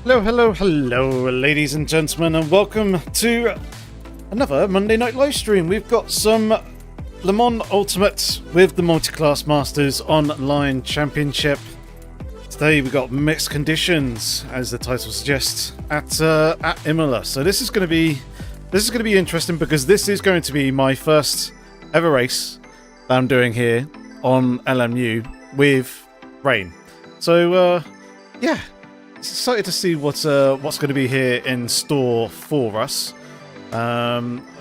Hello, hello, hello, ladies and gentlemen, and welcome to another Monday night live stream. We've got some Le Mans Ultimate with the Multiclass Masters Online Championship. Today we've got mixed conditions, as the title suggests, at Imola. So this is going to be interesting because this is going to be my first ever race that I'm doing here on LMU with rain. So yeah. Excited to see what's going to be here in store for us.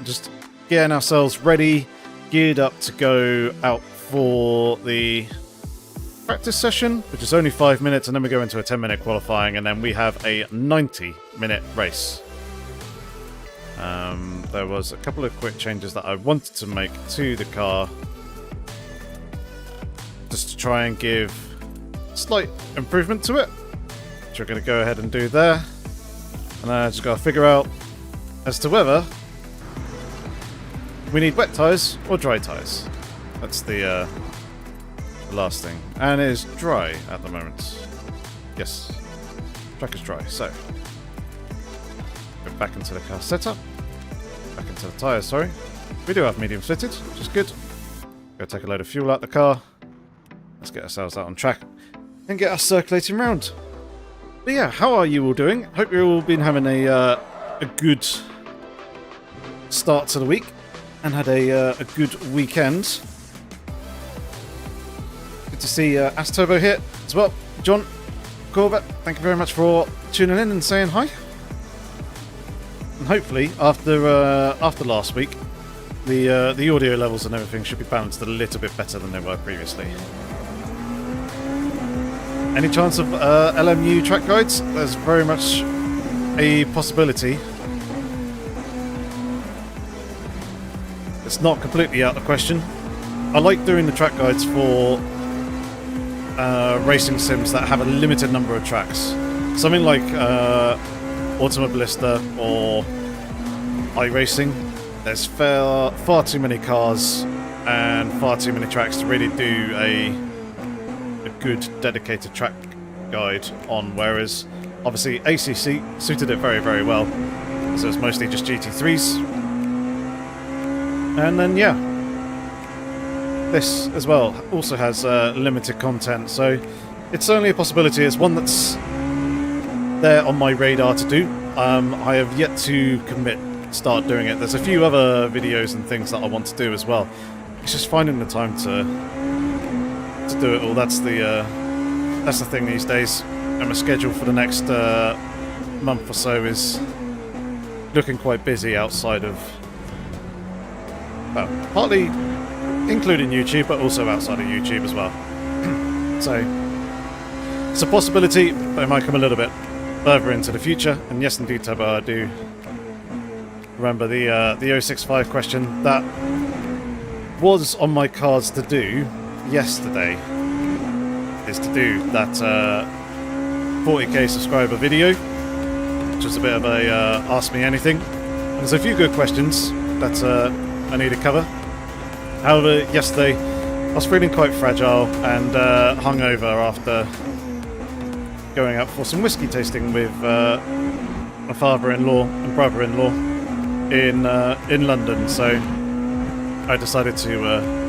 Just getting ourselves ready, geared up to go out for the practice session, which is only 5 minutes, and then we go into a 10-minute qualifying, and then we have a 90-minute race. There was a couple of quick changes that I wanted to make to the car, just to try and give slight improvement to it. We're going to go ahead and do there, and I just got to figure out as to whether we need wet tyres or dry tyres. That's the last thing, and it is dry at the moment. Yes, track is dry. So go back into the car setup, back into the tyres. Sorry, we do have medium fitted, which is good. Go take a load of fuel out the car. Let's get ourselves out on track and get us circulating round. But yeah, how are you all doing? Hope you've all been having a good start to the week and had a good weekend. Good to see Asturbo here as well. John Corbett, thank you very much for tuning in and saying hi. And hopefully, after last week, the audio levels and everything should be balanced a little bit better than they were previously. Any chance of LMU track guides? There's very much a possibility. It's not completely out of the question. I like doing the track guides for racing sims that have a limited number of tracks. Something like Automobilista or iRacing. There's far too many cars and far too many tracks to really do a good dedicated track guide on, whereas obviously ACC suited it very, very well, so it's mostly just GT3s. And then yeah, this as well also has limited content, so it's only a possibility. It's one that's there on my radar to do. I have yet to start doing it. There's a few other videos and things that I want to do as well. It's just finding the time to do it all. That's the thing these days. And my schedule for the next month or so is looking quite busy outside of, well, partly including YouTube, but also outside of YouTube as well. So it's a possibility, but it might come a little bit further into the future. And yes, indeed, Turbo, I do remember the 065 question that was on my cards to do yesterday, is to do that 40k subscriber video, which was a bit of a ask me anything. There's a few good questions that I need to cover. However, yesterday I was feeling quite fragile and hungover after going out for some whiskey tasting with my father-in-law and brother-in-law in London, so I decided to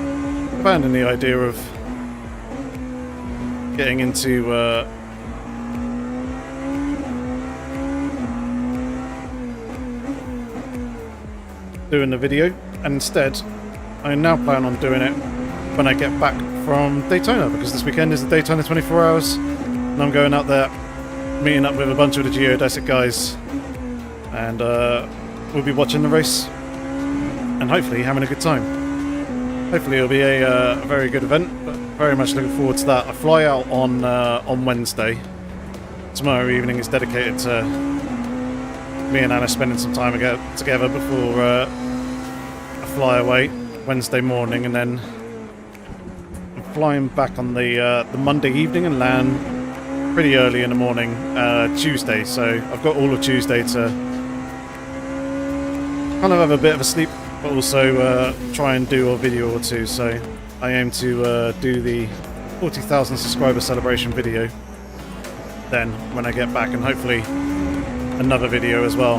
abandon the idea of getting into doing the video, and instead I now plan on doing it when I get back from Daytona, because this weekend is the Daytona 24 hours and I'm going out there meeting up with a bunch of the geodesic guys, and we'll be watching the race and hopefully having a good time. Hopefully it'll be a very good event, but very much looking forward to that. I fly out on Wednesday. Tomorrow evening is dedicated to me and Anna spending some time together before I fly away Wednesday morning, and then I'm flying back on the Monday evening and land pretty early in the morning Tuesday. So I've got all of Tuesday to kind of have a bit of a sleep, but also try and do a video or two. So I aim to do the 40,000 subscriber celebration video then when I get back, and hopefully another video as well,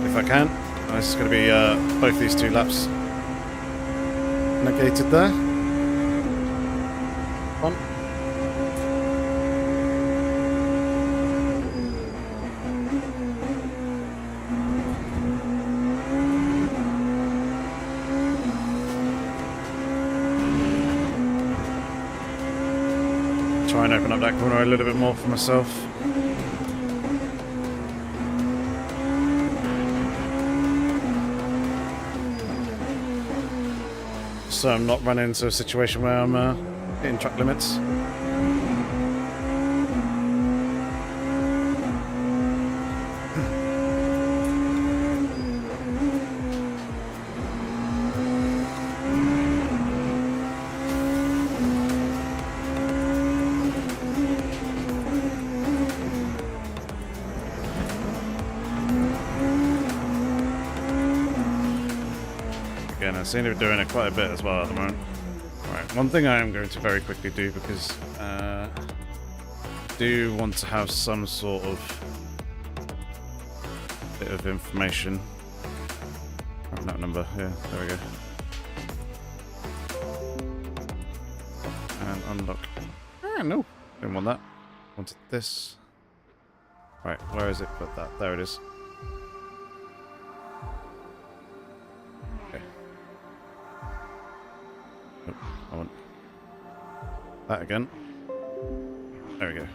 if I can. This is going to be both these 2 laps negated there. One. Try and open up that corner a little bit more for myself. So I'm not running into a situation where I'm hitting track limits. Again, I seem to be doing it quite a bit as well at the moment. Right, one thing I am going to very quickly do, because I do want to have some sort of bit of information. Oh, that number, yeah, there we go. And unlock. Ah, no, didn't want that. Wanted this. Right, where is it? Put that. There it is. I want that again. There we go.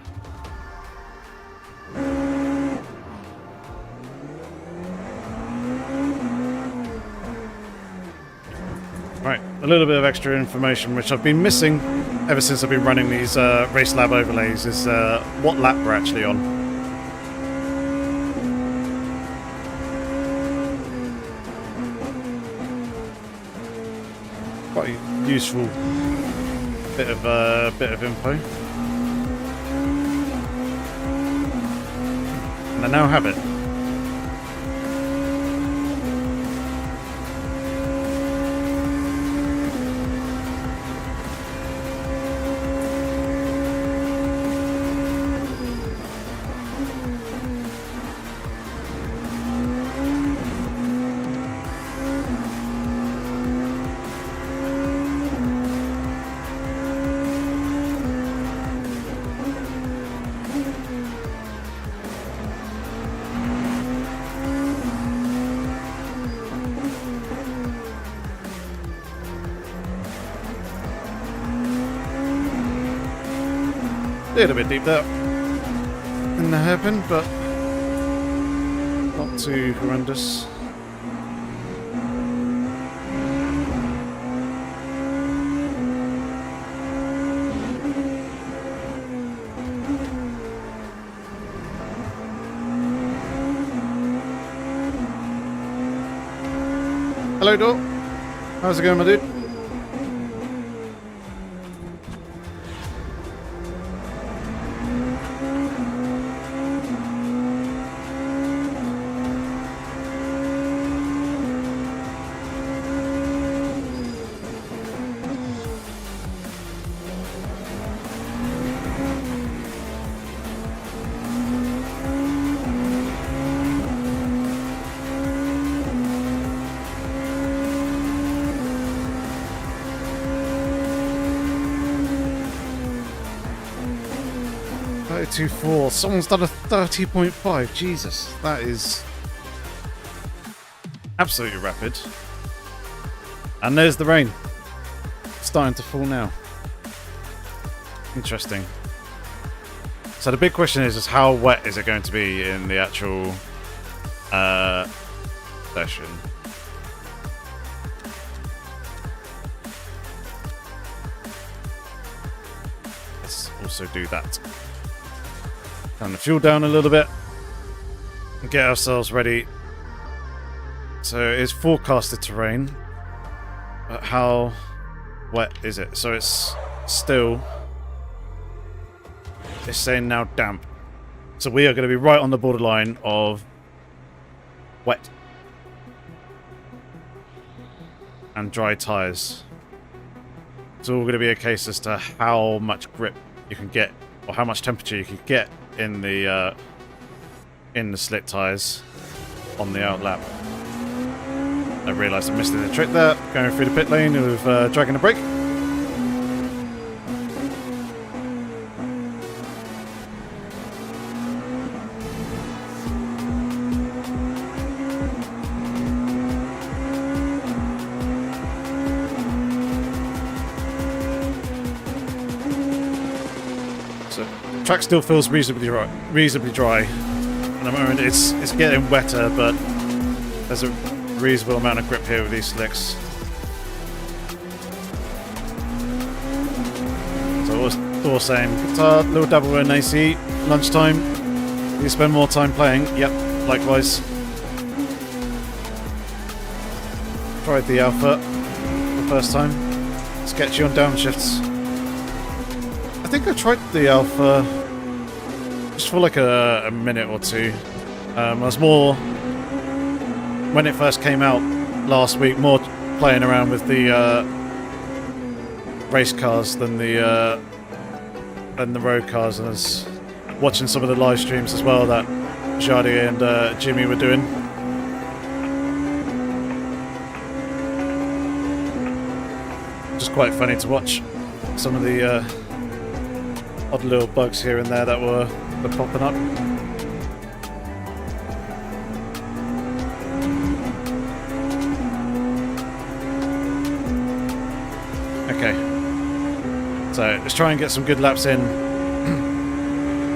Right, a little bit of extra information which I've been missing ever since I've been running these Race Lab overlays is what lap we're actually on. Quite a useful bit of info, and I now have it. A little bit deep there in the hairpin, but not too horrendous. Hello, Dor. How's it going, my dude? Someone's done a 30.5. Jesus, that is absolutely rapid. And there's the rain. It's starting to fall now. Interesting. So the big question is how wet is it going to be in the actual session? Let's also do that. Turn the fuel down a little bit and get ourselves ready. So it's forecasted to rain, but how wet is it? So it's still, it's saying now damp. So we are going to be right on the borderline of wet and dry tyres. It's all going to be a case as to how much grip you can get or how much temperature you could get in the slick tyres on the out lap. I realised I missed the trick there, going through the pit lane with dragging the brake. So the track still feels reasonably dry. At the moment it's getting wetter, but there's a reasonable amount of grip here with these slicks. So all saying, guitar, little dabble in AC, lunchtime, you spend more time playing. Yep, likewise. Tried the Alpha for the first time. Sketchy on downshifts. I think I tried the Alpha just for like a minute or two. I was more, when it first came out last week, more playing around with the race cars than the road cars, and I was watching some of the live streams as well that Jardy and Jimmy were doing. Just quite funny to watch some of the odd little bugs here and there that were popping up. Okay, so let's try and get some good laps in.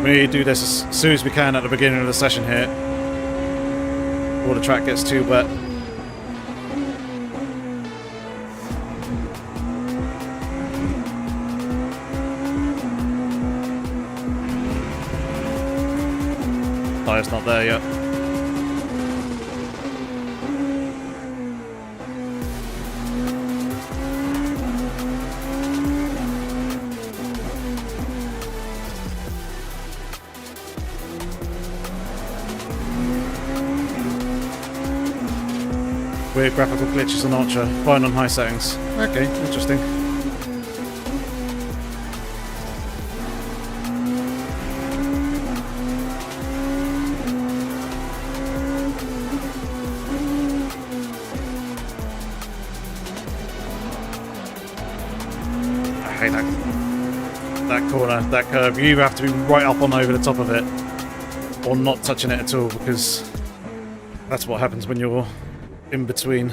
We do this as soon as we can at the beginning of the session here, before the track gets too wet. Tyre's not there yet. Weird graphical glitches on Ultra, fine on high settings. Okay, interesting. I hate that corner, that curve. You have to be right up on over the top of it, or not touching it at all, because that's what happens when you're in between.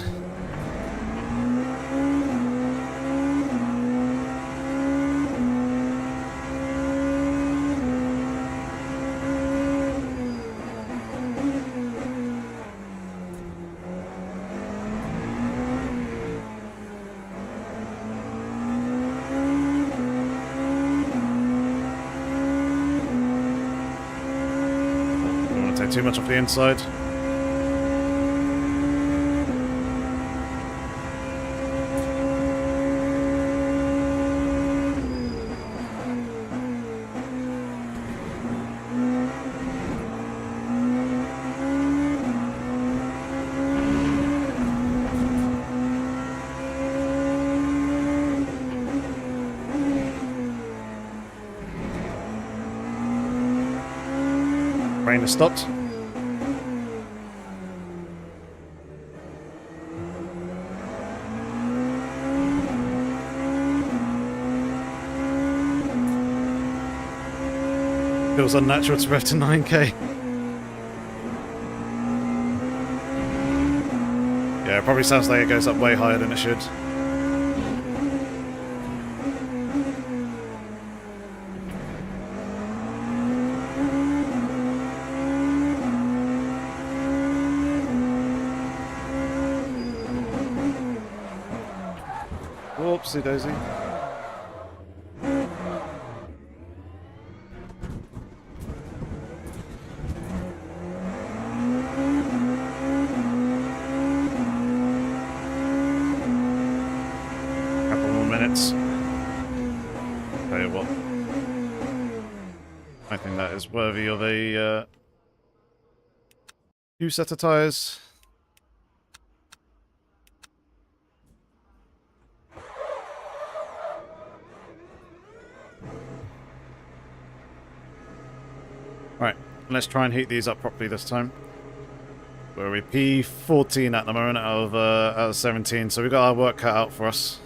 Don't want to take too much off the inside. Rain has stopped. Feels unnatural to rev to 9k. Yeah, it probably sounds like it goes up way higher than it should. Whoopsie daisy. Couple more minutes. Tell you what, I think that is worthy of a new set of tyres. Right, let's try and heat these up properly this time. Where we P14 at the moment out of 17, so we've got our work cut out for us.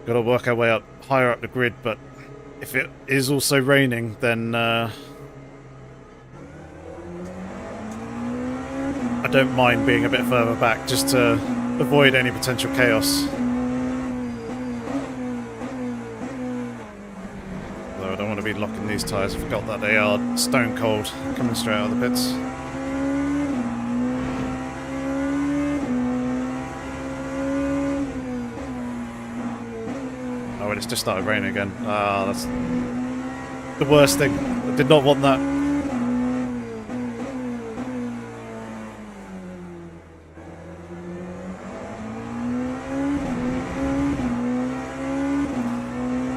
Got to work our way up higher up the grid, but if it is also raining, then I don't mind being a bit further back just to avoid any potential chaos. Though I don't want to be locking these tyres. I forgot that they are stone cold coming straight out of the pits. Oh, it's just started raining again. Ah, that's the worst thing. I did not want that.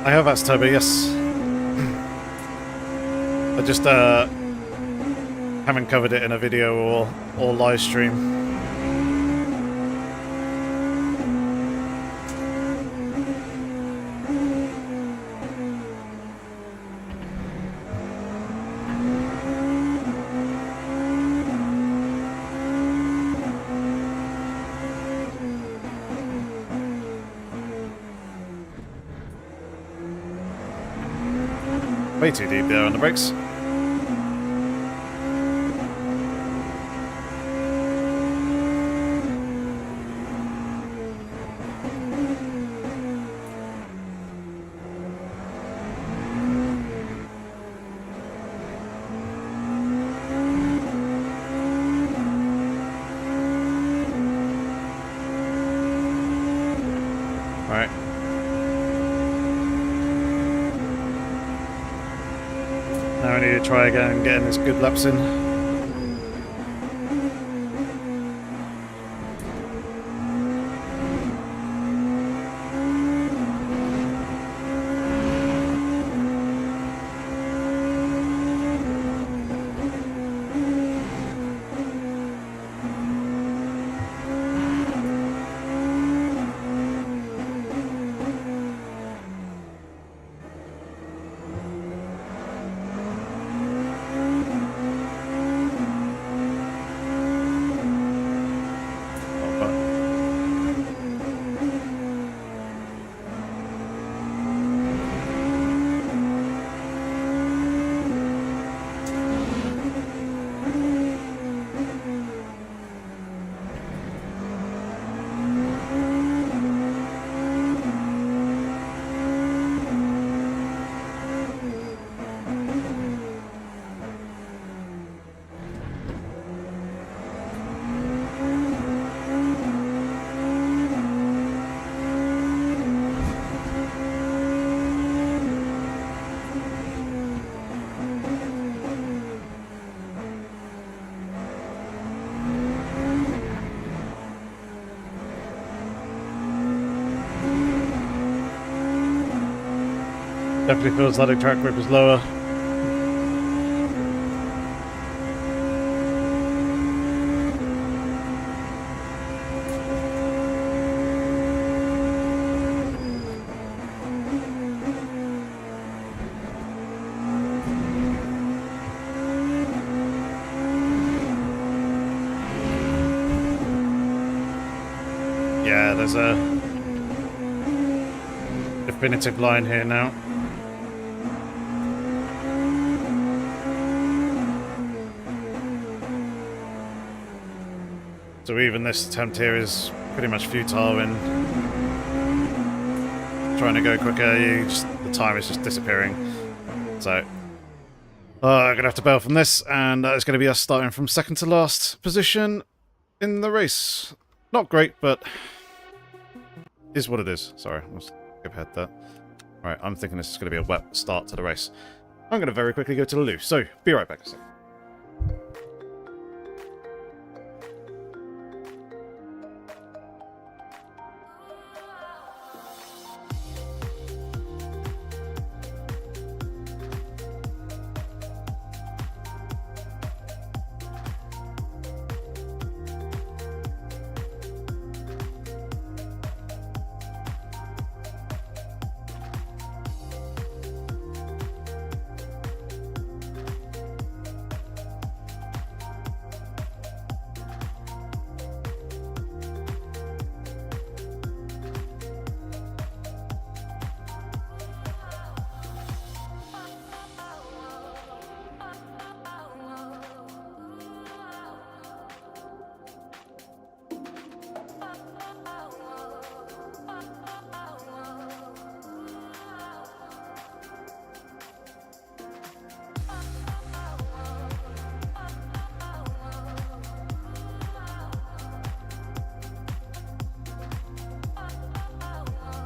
I have asked Toby, yes. I just haven't covered it in a video or live stream. Way too deep there on the brakes. Alright. Now I need to try again and getting this good laps in. Definitely feels like the track grip is lower. Yeah, there's a definitive line here now. So even this attempt here is pretty much futile in trying to go quicker. The time is just disappearing. So I'm going to have to bail from this, and it's going to be us starting from second to last position in the race. Not great, but is what it is. Sorry, I'll skip ahead there. Alright, I'm thinking this is going to be a wet start to the race. I'm going to very quickly go to the loo, so be right back a second.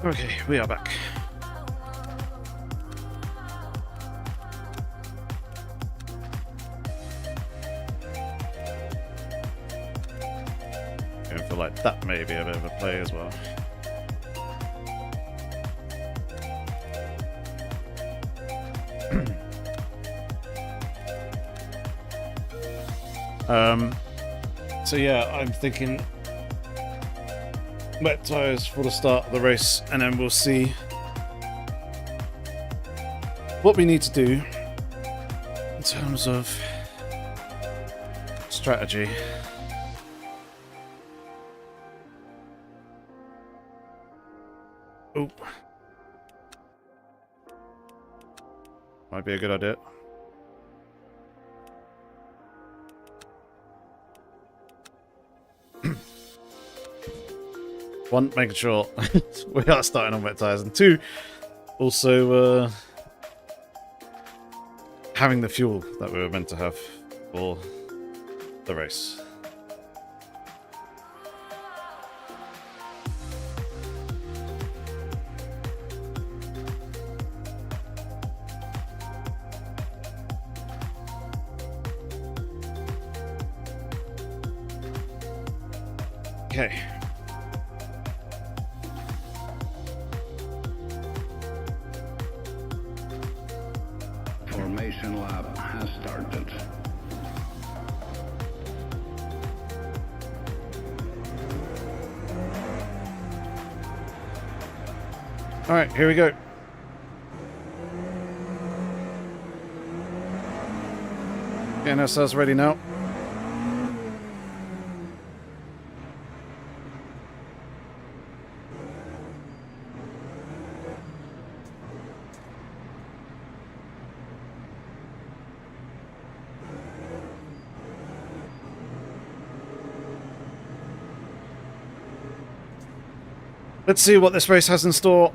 Okay, we are back. I feel like that may be a bit of a play as well. So yeah, I'm thinking wet tyres for the start of the race, and then we'll see what we need to do in terms of strategy. Oh, might be a good idea. One, making sure we are starting on wet tyres, and two, also having the fuel that we were meant to have for the race. Okay. Formation lap has started. All right, here we go. Getting ourselves ready now. Let's see what this race has in store.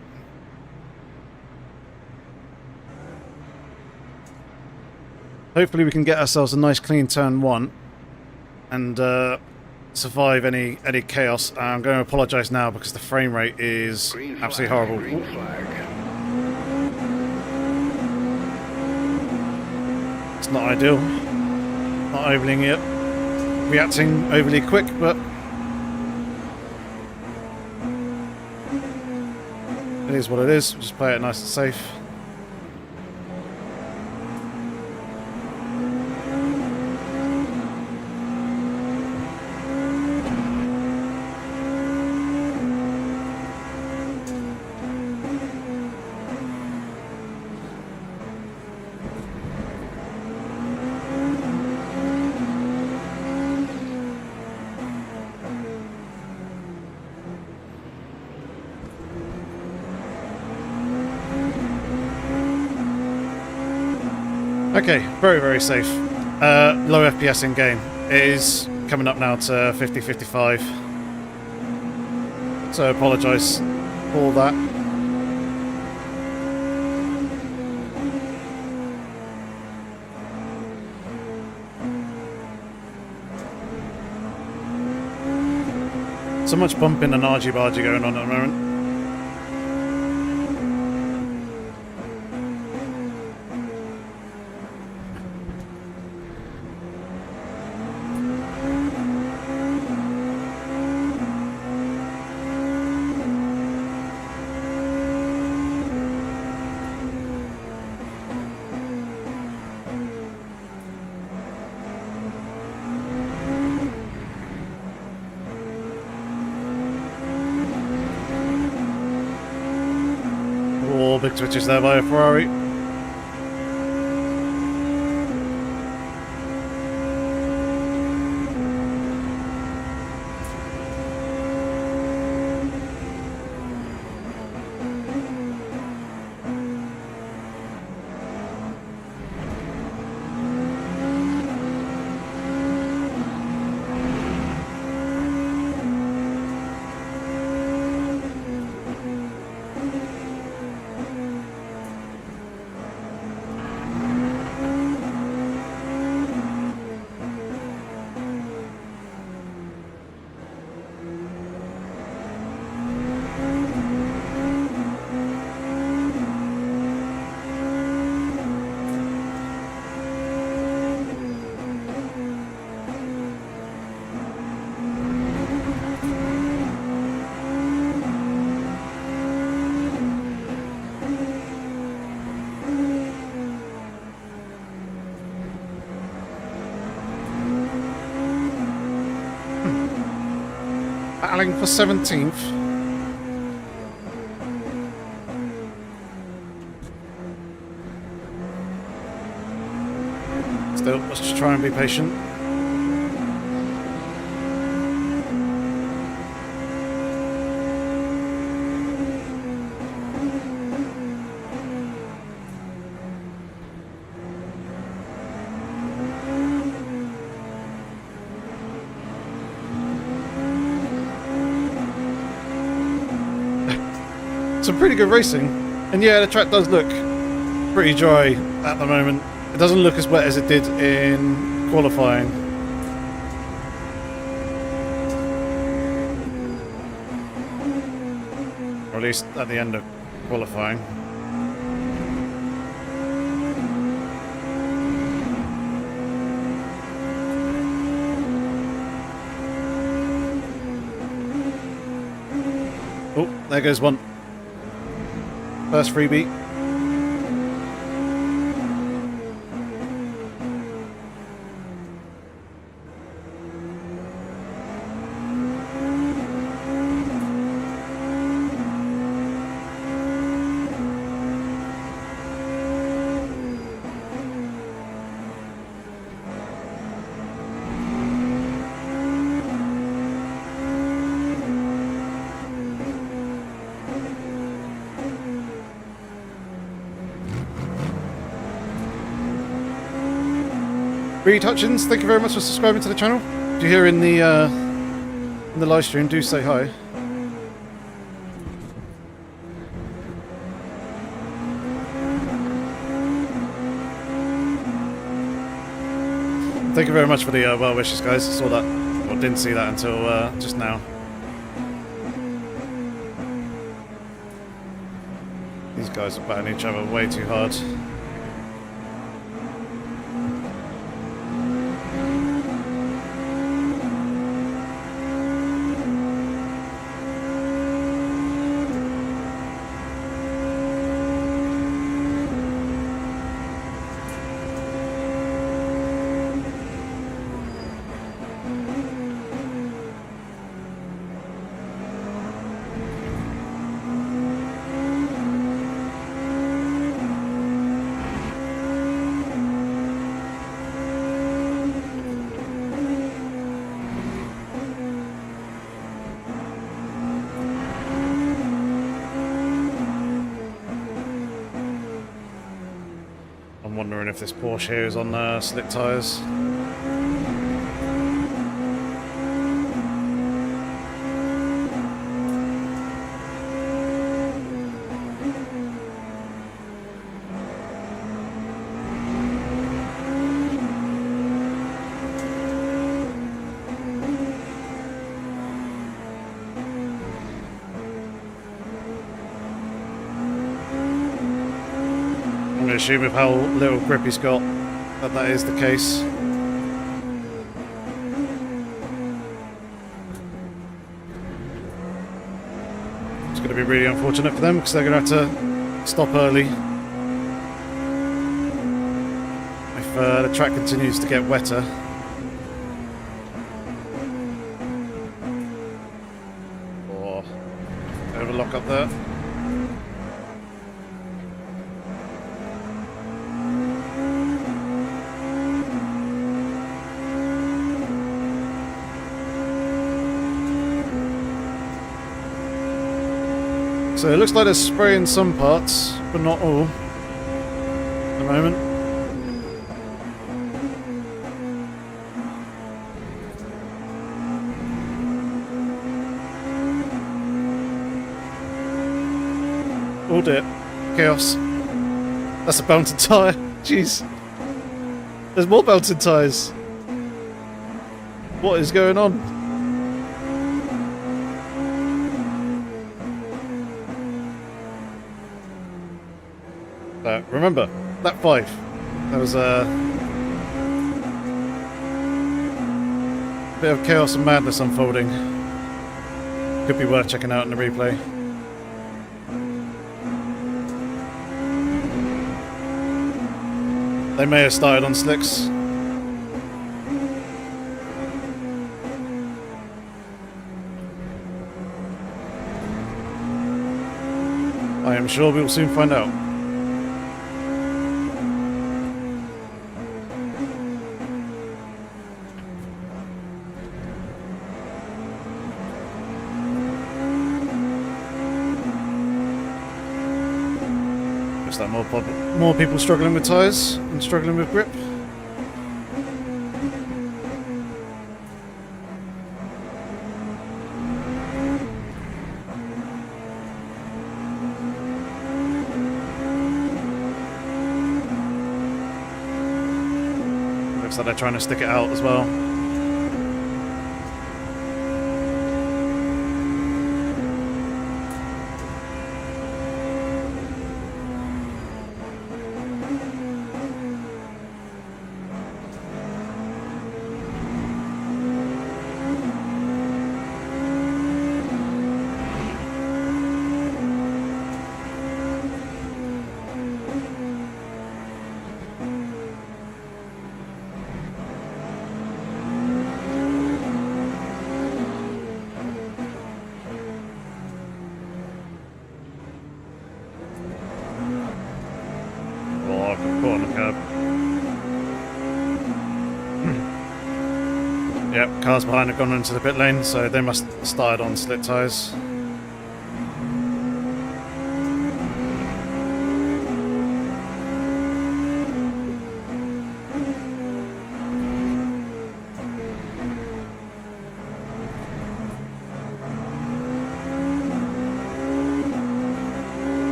Hopefully we can get ourselves a nice clean turn one and survive any chaos. I'm going to apologise now because the frame rate is absolutely horrible. Green flag. It's not ideal. Not overly reacting overly quick, but it is what it is. Just play it nice and safe. Okay, very, very safe. Low FPS in game. It is coming up now to 50-55. So I apologise for that. So much bumping and argy-bargy going on at the moment. Big twitches there by a Ferrari. battling for 17th. Still, let's just try and be patient. Some pretty good racing, and yeah, the track does look pretty dry at the moment. It doesn't look as wet as it did in qualifying. Or at least at the end of qualifying. Oh, there goes one. First freebie. Reed Hutchins, thank you very much for subscribing to the channel. If you're here in the live stream, do say hi. Thank you very much for the well wishes, guys. I saw that, or didn't see that until just now. These guys are batting each other way too hard. Wondering if this Porsche here is on slick tyres. I'm going to assume with how little grip he's got that is the case. It's going to be really unfortunate for them because they're going to have to stop early if the track continues to get wetter. Or overlock up there. So it looks like they're spraying some parts, but not all at the moment. Oh dear. Chaos. That's a belted tyre. Jeez. There's more belted tyres. What is going on? Remember, that 5. That was a bit of chaos and madness unfolding. Could be worth checking out in the replay. They may have started on slicks. I'm sure we'll soon find out. Looks like more people struggling with tyres and struggling with grip. Looks like they're trying to stick it out as well. Yep, cars behind have gone into the pit lane, so they must have started on slit tyres.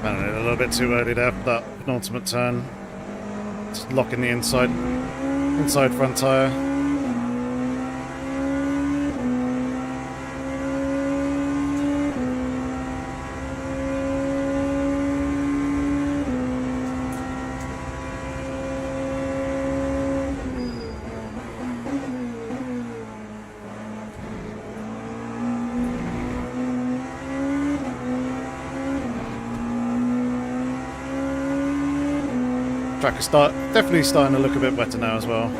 A little bit too early there for that penultimate turn. Just locking the inside front tyre. Track is definitely starting to look a bit better now as well.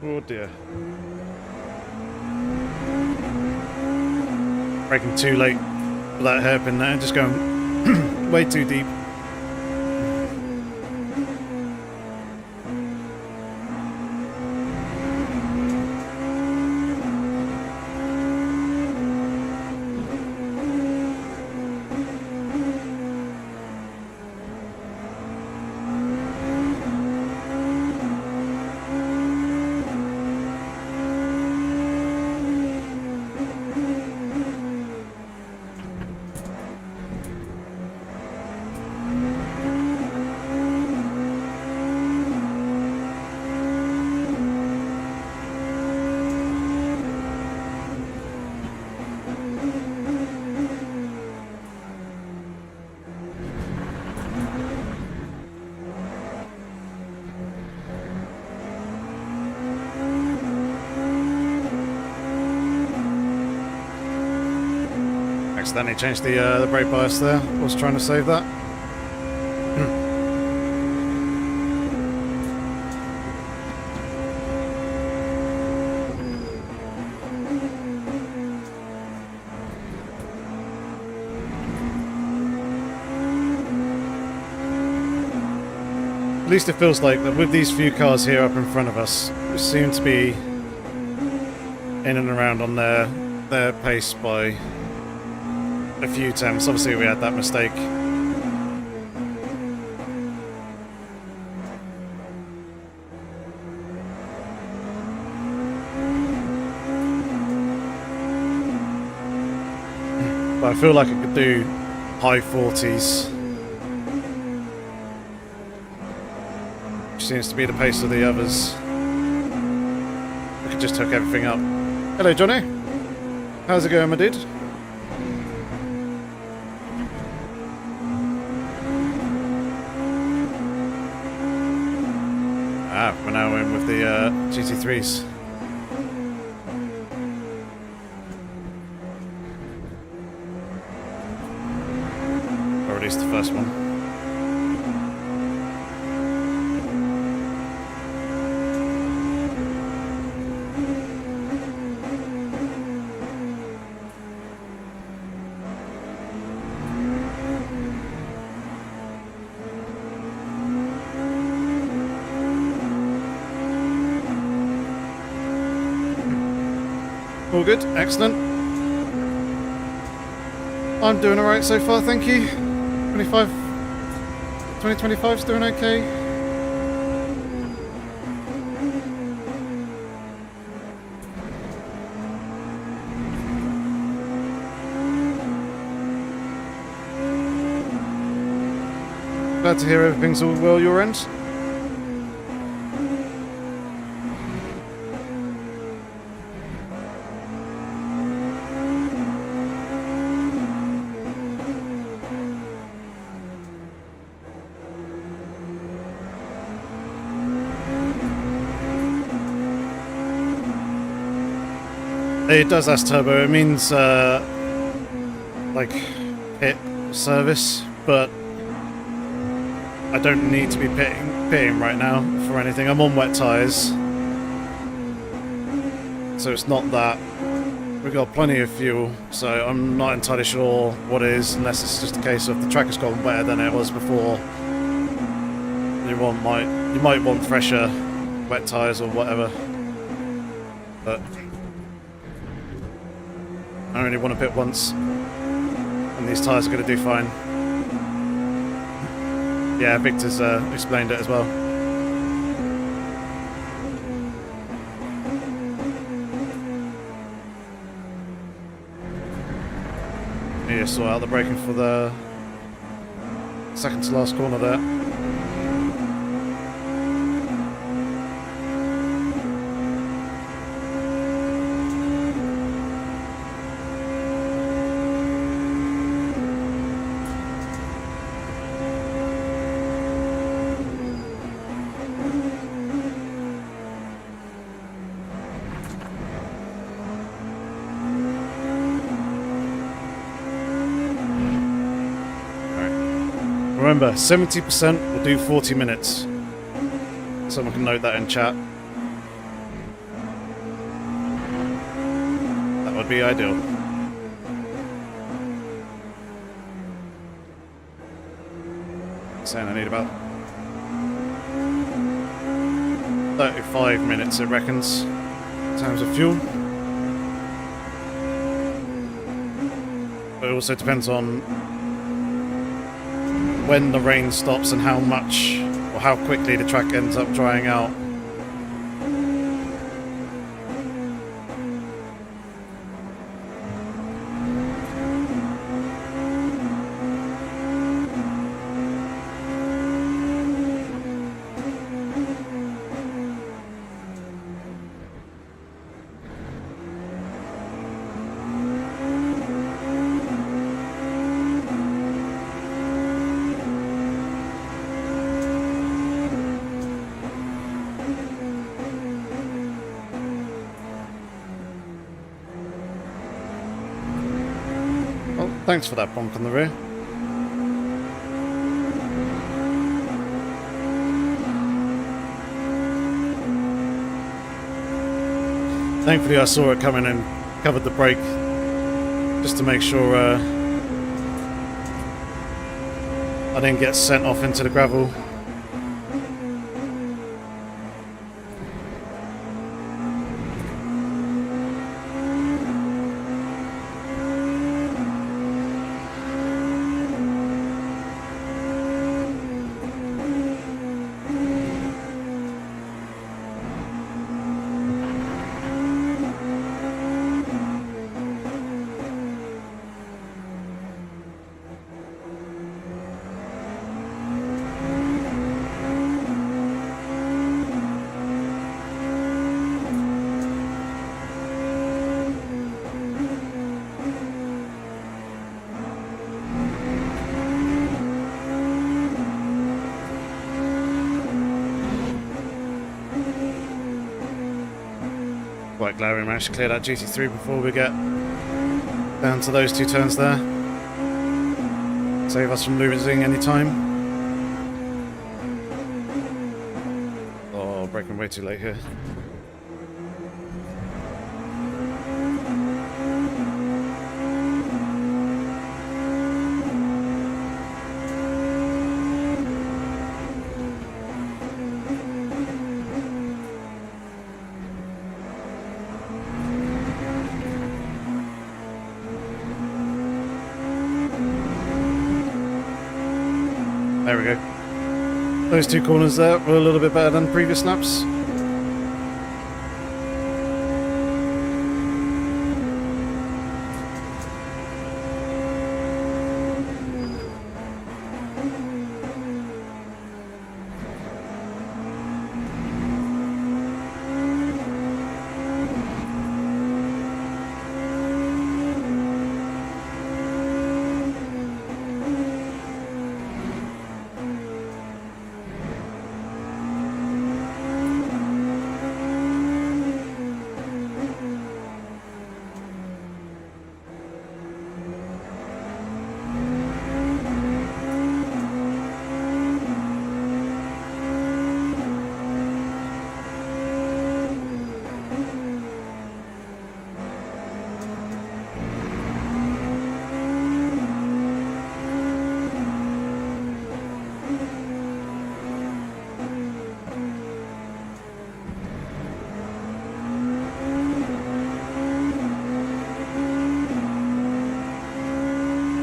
Oh dear. Braking too late for that hairpin there, just going way too deep. Accidentally changed the brake bias there. Was trying to save that. At least it feels like that with these few cars here up in front of us, we seem to be in and around on their pace by a few tenths. Obviously we had that mistake. But I feel like I could do high 40s. Seems to be the pace of the others. I could just hook everything up. Hello, Johnny. How's it going, my dude? We're now in with the GT3s. Or at least the first one. All good, excellent. I'm doing alright so far, thank you. 2025's doing okay. Glad to hear everything's all well your end. It does ask turbo. It means like pit service, but I don't need to be pitting right now for anything. I'm on wet tyres, so it's not that. We've got plenty of fuel, so I'm not entirely sure what it is, unless it's just a case of the track has gotten wetter than it was before. You might want fresher wet tyres or whatever, but I only want to pit once, and these tyres are going to do fine. Yeah, Victor's explained it as well. Need to sort out the braking for the second to last corner there. Remember, 70% will do 40 minutes. Someone can note that in chat. That would be ideal. Saying I need about 35 minutes, it reckons, in terms of fuel. But it also depends on when the rain stops and how much or how quickly the track ends up drying out. Thanks for that bonk on the rear. Thankfully I saw it coming and covered the brake just to make sure I didn't get sent off into the gravel. Quite glad we managed to clear that GT3 before we get down to those two turns there. Save us from losing any time. Oh, braking way too late here. There we go. Those two corners there were a little bit better than previous laps.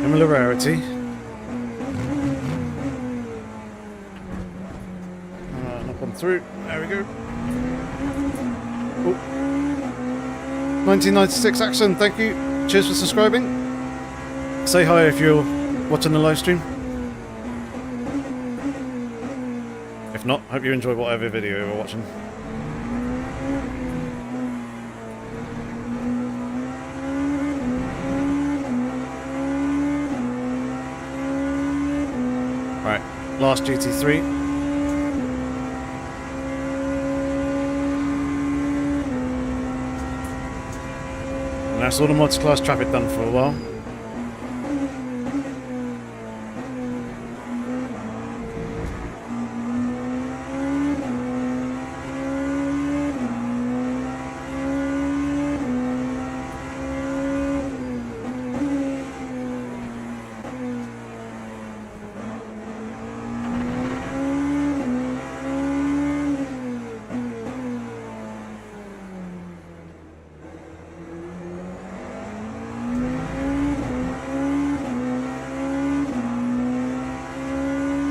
Imola rarity. Up on through. There we go. Oh. 1996 Action, thank you. Cheers for subscribing. Say hi if you're watching the live stream. If not, hope you enjoy whatever video you're watching. Right, last GT3. And that's all the Multiclass traffic done for a while.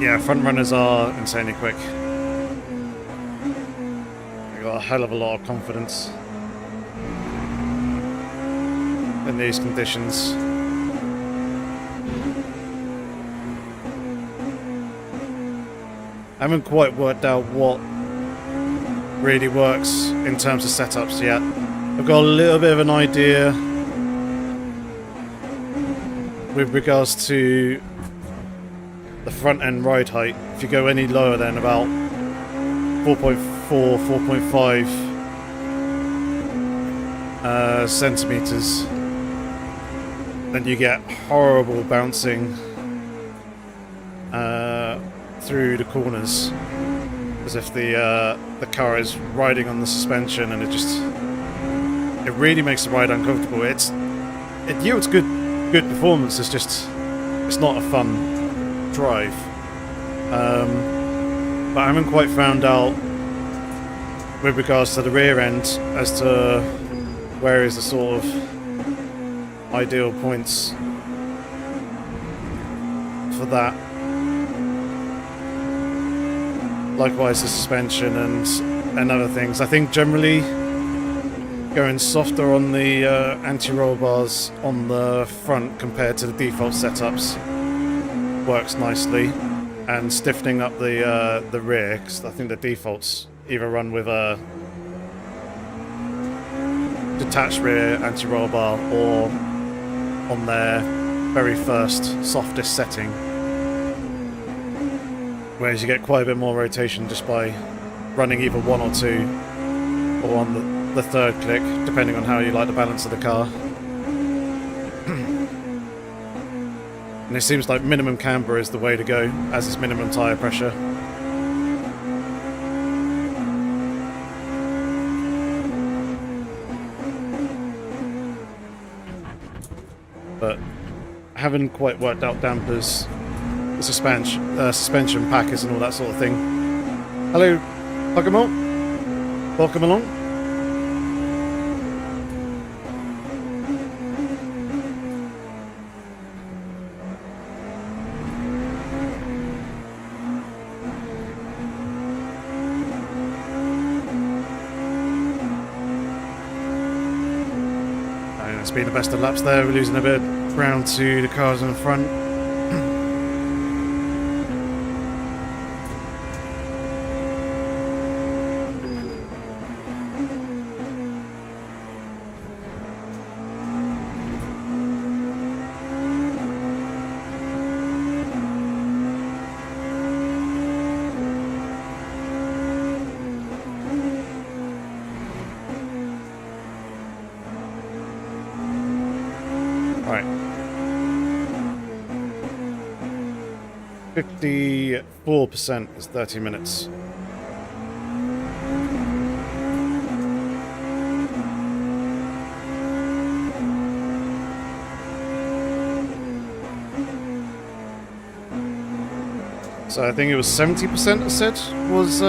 Yeah, front runners are insanely quick. They've got a hell of a lot of confidence in these conditions. I haven't quite worked out what really works in terms of setups yet. I've got a little bit of an idea with regards to the front end ride height. If you go any lower than about 4.4, 4.5 centimeters, then you get horrible bouncing through the corners, as if the car is riding on the suspension, and it really makes the ride uncomfortable. It yields good performance. It's not a fun drive. But I haven't quite found out with regards to the rear end as to where is the sort of ideal points for that. Likewise the suspension and other things. I think generally going softer on the anti-roll bars on the front compared to the default setups works nicely, and stiffening up the rear, because I think the defaults either run with a detached rear anti-roll bar or on their very first softest setting, whereas you get quite a bit more rotation just by running either one or two, or on the third click, depending on how you like the balance of the car. And it seems like minimum camber is the way to go, as is minimum tyre pressure. But I haven't quite worked out dampers, the suspension packers and all that sort of thing. Hello, Pokemon. Welcome along. It's been the best of laps there. We're losing a bit of ground to the cars in the front. Right. 54% is 30 minutes. So I think it was 70% I said was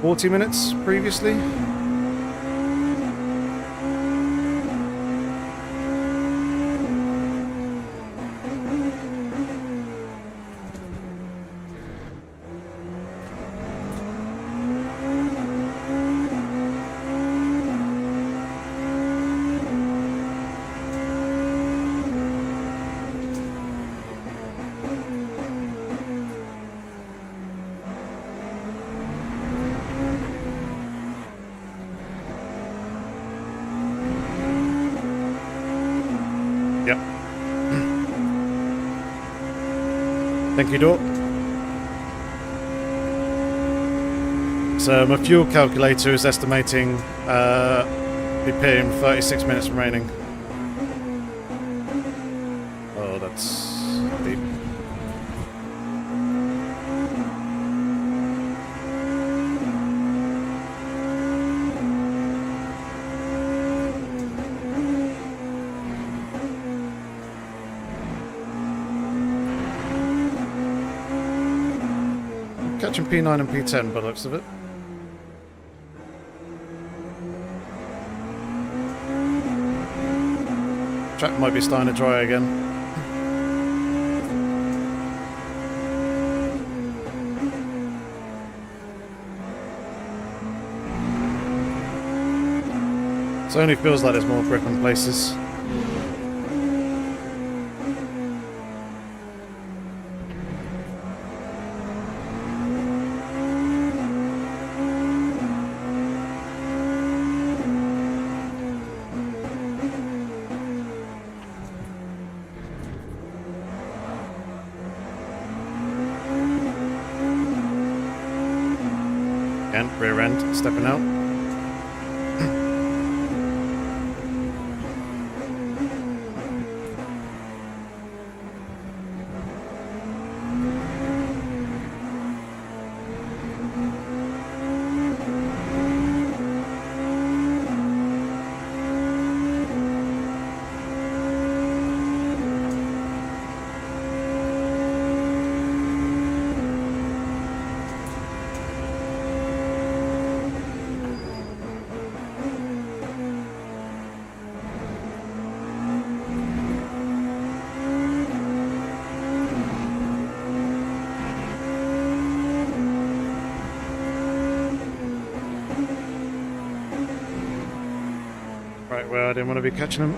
40 minutes previously. Yep. Thank you, Dork. So my fuel calculator is estimating be paying 36 minutes remaining. Oh, that's deep. Catching P9 and P10 by the looks of it. Track might be starting to dry again. So it only feels like there's more grip in places. Again, rear end, stepping out. Right where I didn't want to be catching him.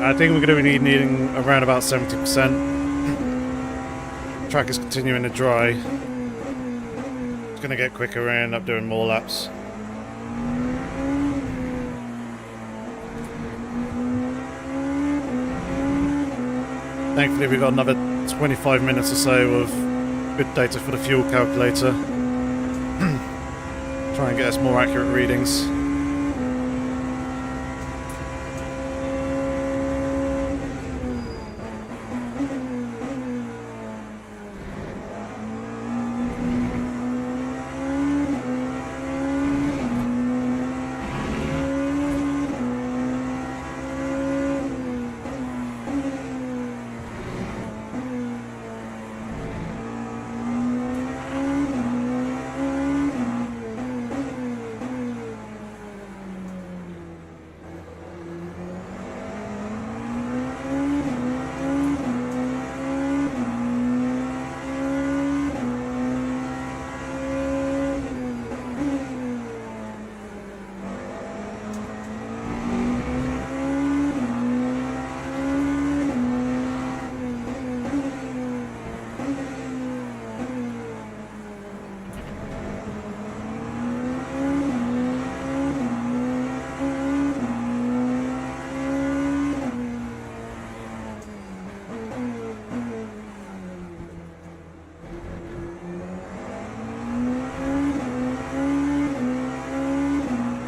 I think we're going to be needing around about 70%. Track is continuing to dry. It's going to get quicker and end up doing more laps. Thankfully we've got another 25 minutes or so of good data for the fuel calculator. Try and get us more accurate readings.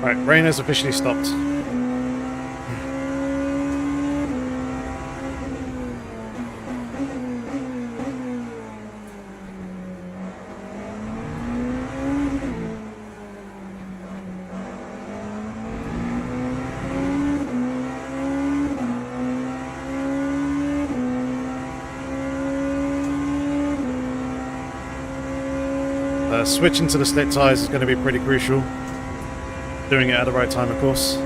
Right, rain has officially stopped. Switching to the slick tyres is going to be pretty crucial. Doing it at the right time, of course.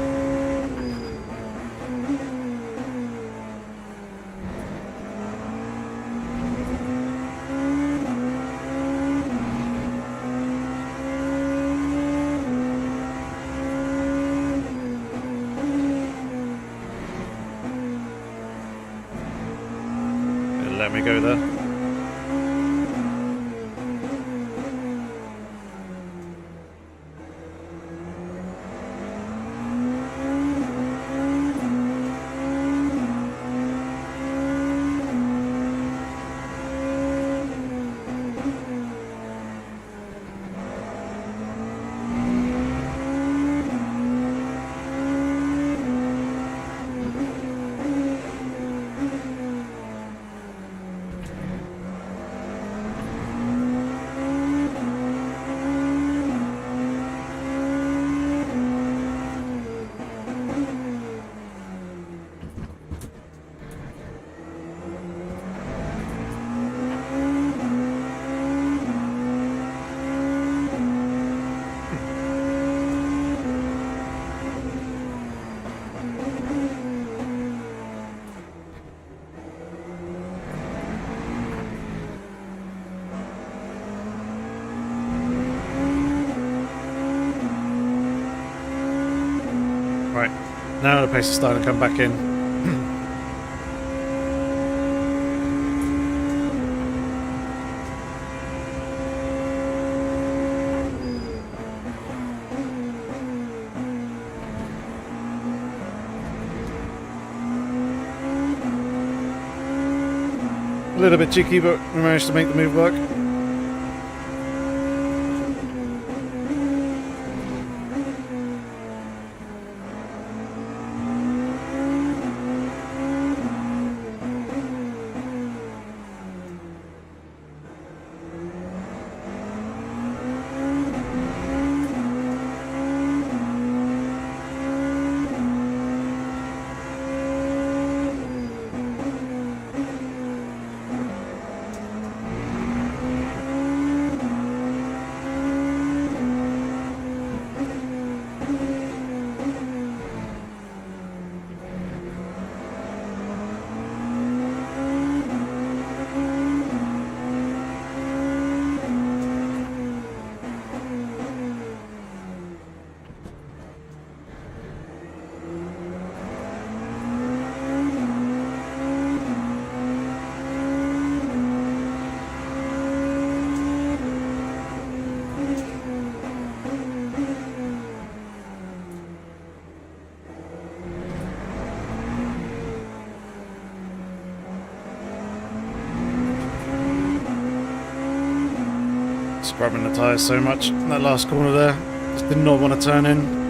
Let me go there. Right, now the pace is starting to come back in. A little bit cheeky, but we managed to make the move work. Scrubbing the tyres so much. That last corner there, just did not want to turn in.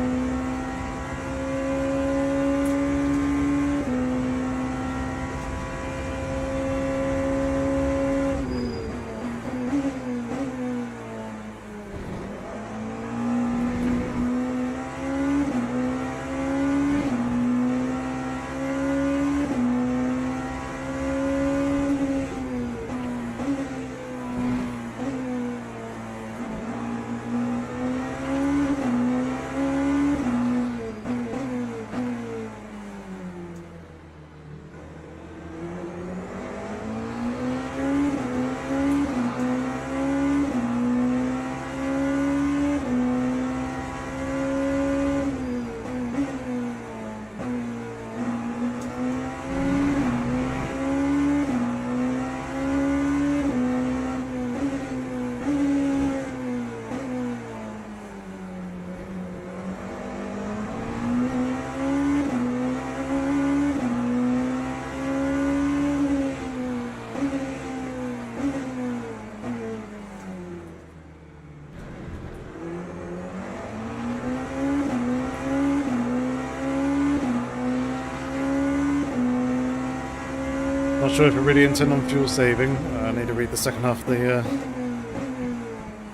Not sure if I really intend on fuel saving. I need to read the second half of the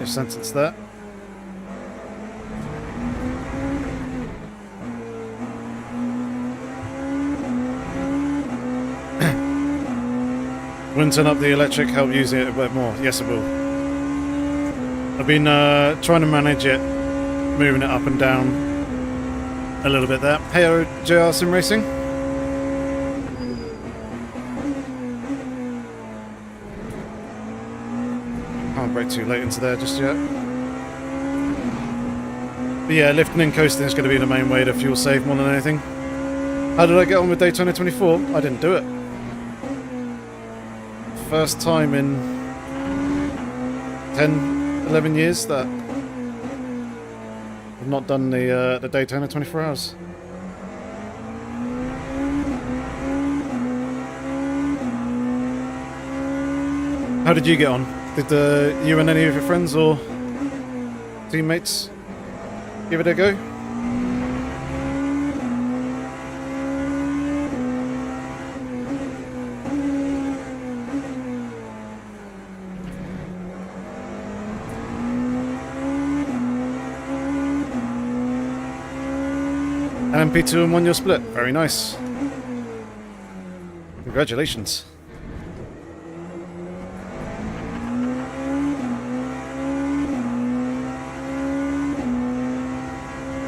sentence there. Wouldn't turn up the electric, help using it a bit more. Yes, it will. I've been trying to manage it, moving it up and down a little bit there. Hey, JR Sim Racing. Can't brake too late into there just yet. But yeah, lifting and coasting is going to be the main way to fuel save more than anything. How did I get on with Daytona 24? I didn't do it. First time in 10, 11 years that I've not done the Daytona 24 hours. How did you get on? Did you and any of your friends or teammates give it a go? LMP2 and 1 your split. Very nice. Congratulations.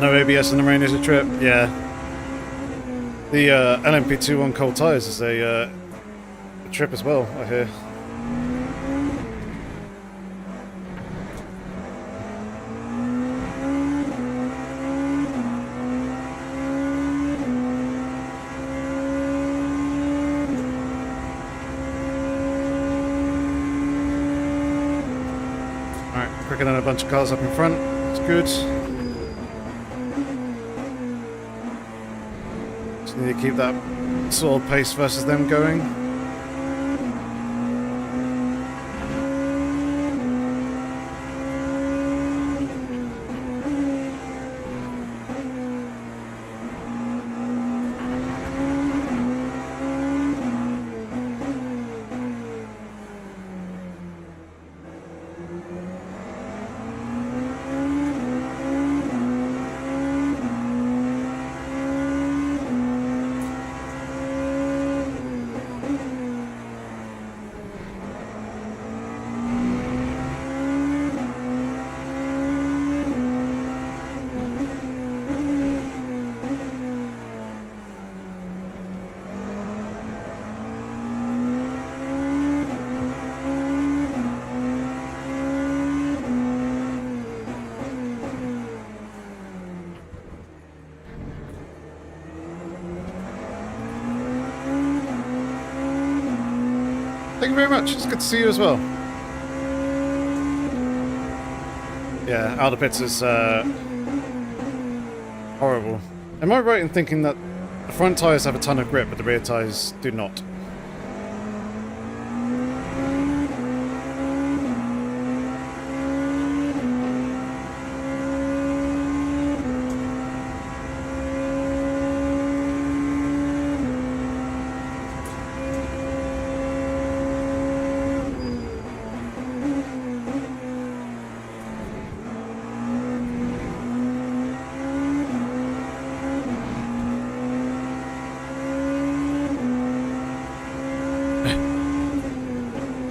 No ABS in the rain is a trip. Yeah. The LMP2 on cold tyres is a trip as well, I hear. taking in a bunch of cars up in front. It's good. Just need to keep that sort of pace versus them going. Thank you very much. It's good to see you as well. Yeah, out of bits is horrible. Am I right in thinking that the front tyres have a ton of grip, but the rear tyres do not?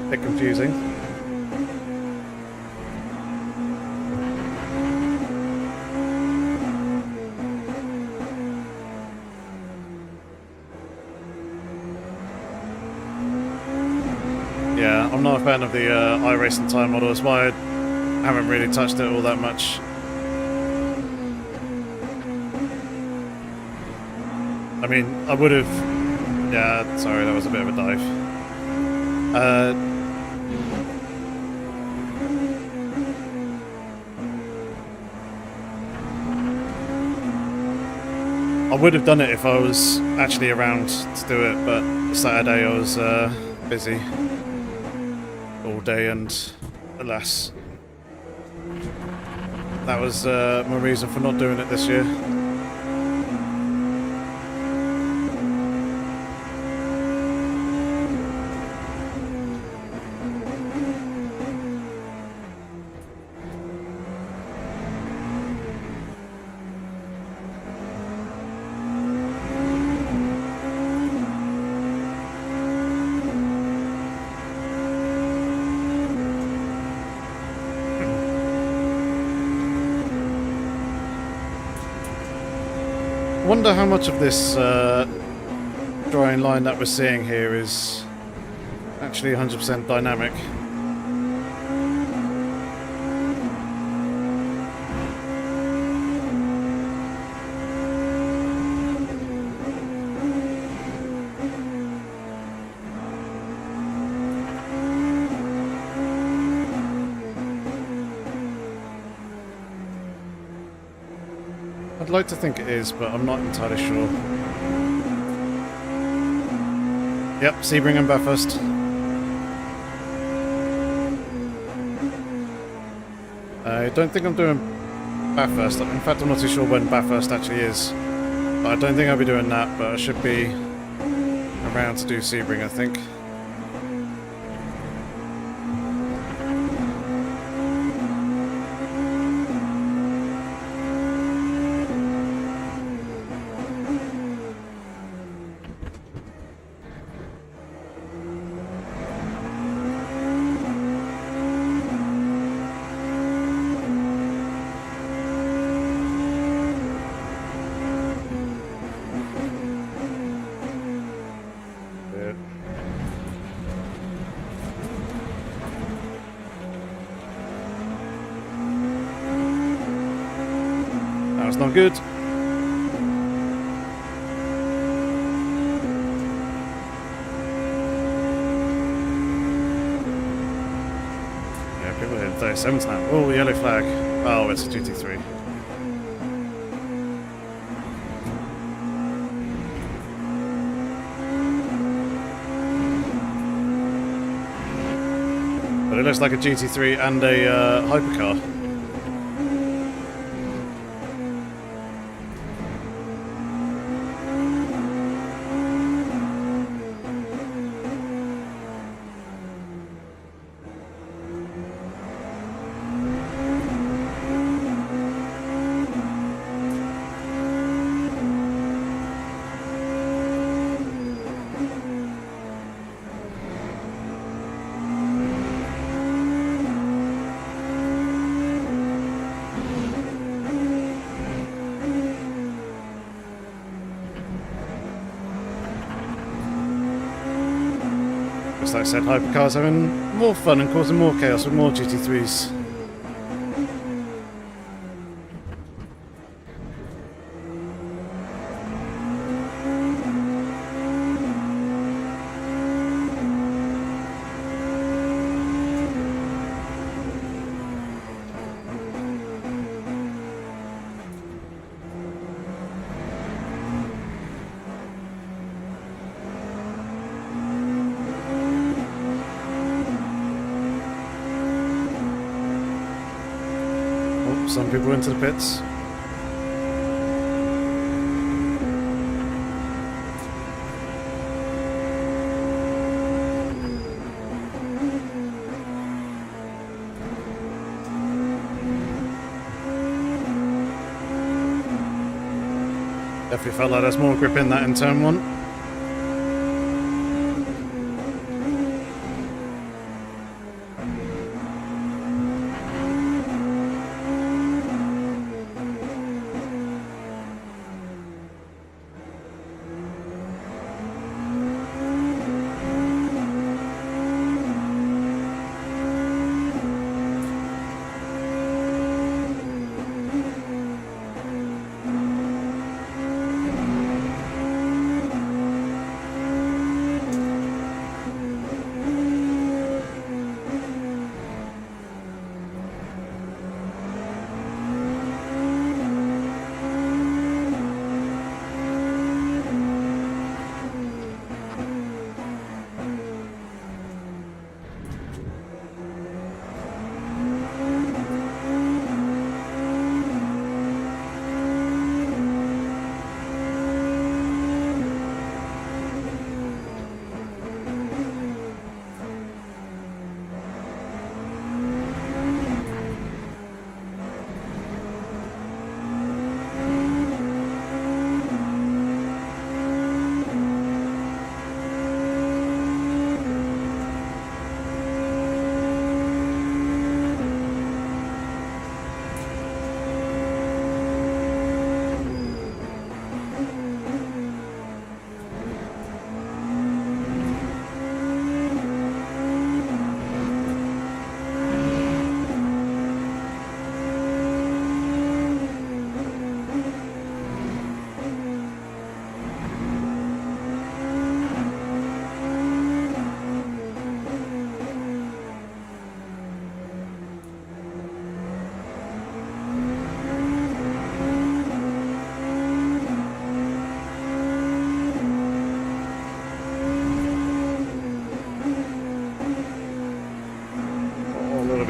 Bit confusing. Yeah, I'm not a fan of the iRacing time model. That's why I haven't really touched it all that much. I mean, I would have... Yeah, sorry, that was a bit of a dive. I would have done it if I was actually around to do it, but Saturday I was busy all day, and alas, that was my reason for not doing it this year. I wonder how much of this drawing line that we're seeing here is actually 100% dynamic. I'd like to think it is, but I'm not entirely sure. Yep, Sebring and Bathurst. I don't think I'm doing Bathurst. In fact, I'm not too sure when Bathurst actually is. But I don't think I'll be doing that, but I should be around to do Sebring, I think. That's not good. Yeah, people hit 37s now. Oh, yellow flag. Oh, it's a GT3. But it looks like a GT3 and a hypercar. Just like I said, hypercars having more fun and causing more chaos with more GT3s. Some people into the pits. Definitely felt like there's more grip in that in turn one.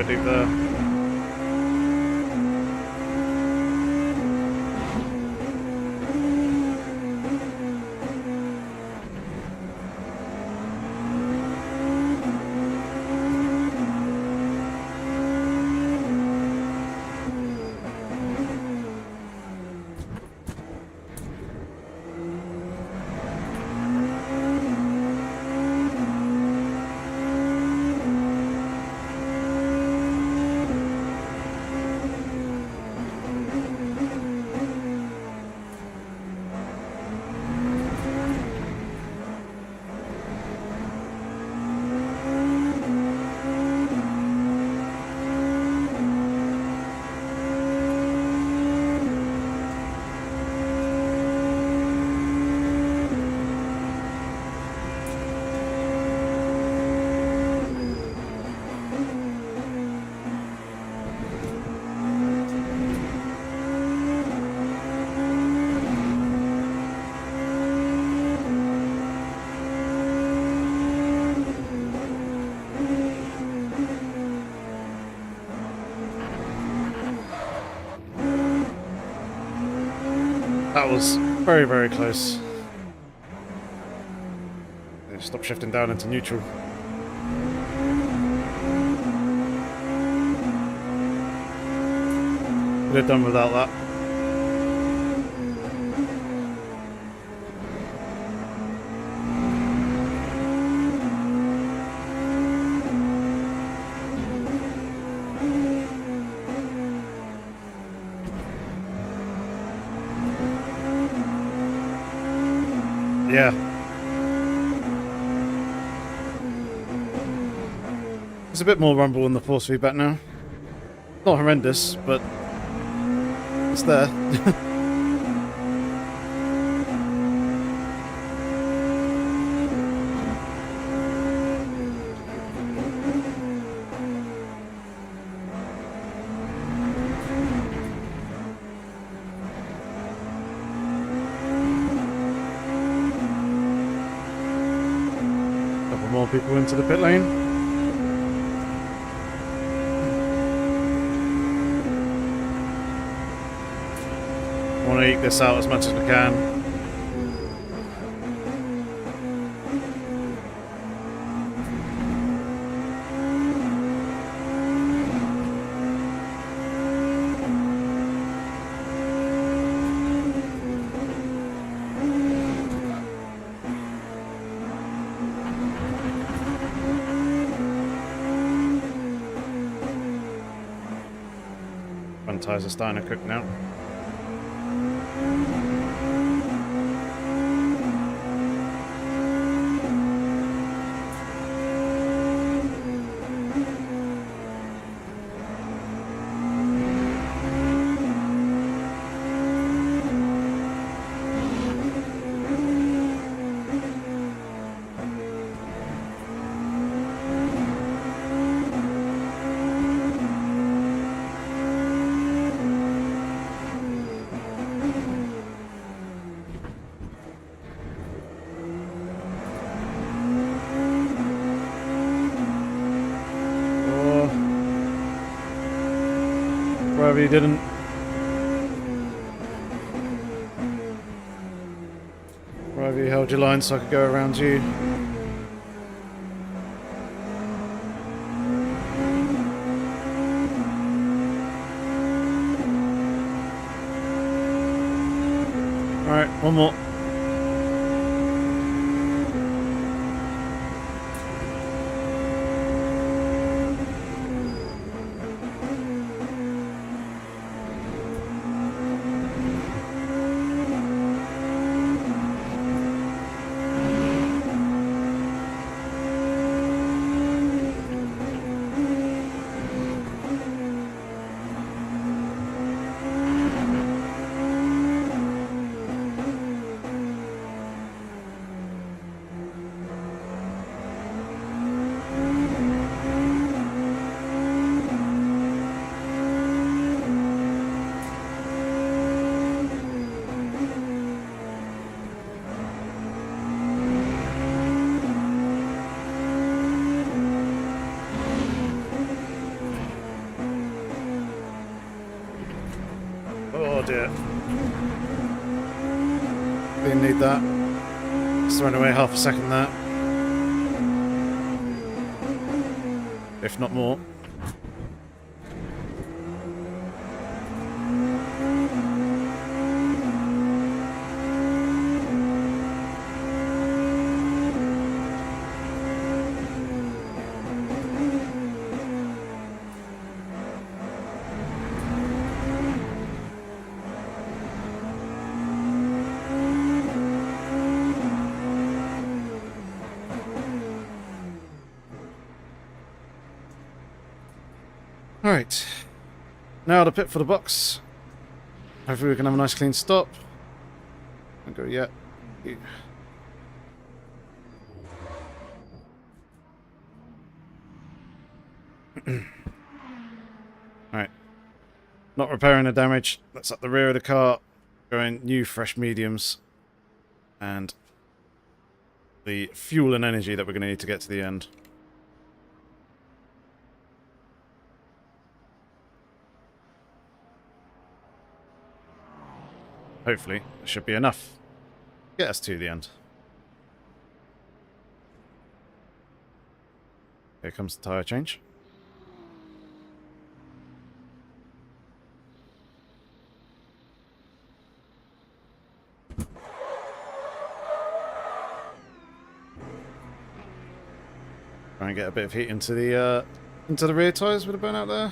Deep there. That was very, very close. Stop shifting down into neutral. Could have done without that. Yeah. There's a bit more rumble in the force feedback now. Not horrendous, but it's there. Couple more people into the pit lane. I want to eke this out as much as we can. Front tyres are starting to cook now. He didn't. Robbie held your line so I could go around you. Alright, one more. Oh dear. Didn't need that. Just thrown away half a second there. If not more. Alright, now to pit for the box. Hopefully we can have a nice clean stop. Don't go yet. Alright, not repairing the damage. That's at the rear of the car. Going new fresh mediums. And the fuel and energy that we're going to need to get to the end. hopefully, it should be enough. Get us to the end. Here comes the tyre change. Try and get a bit of heat into the rear tyres with a burnout there.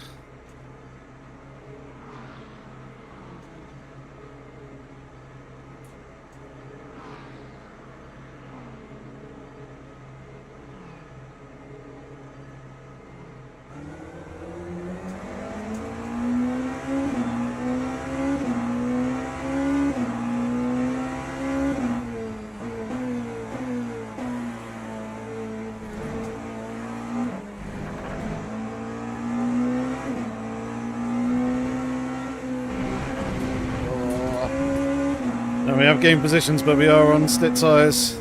And we have gained positions, but we are on slit tyres.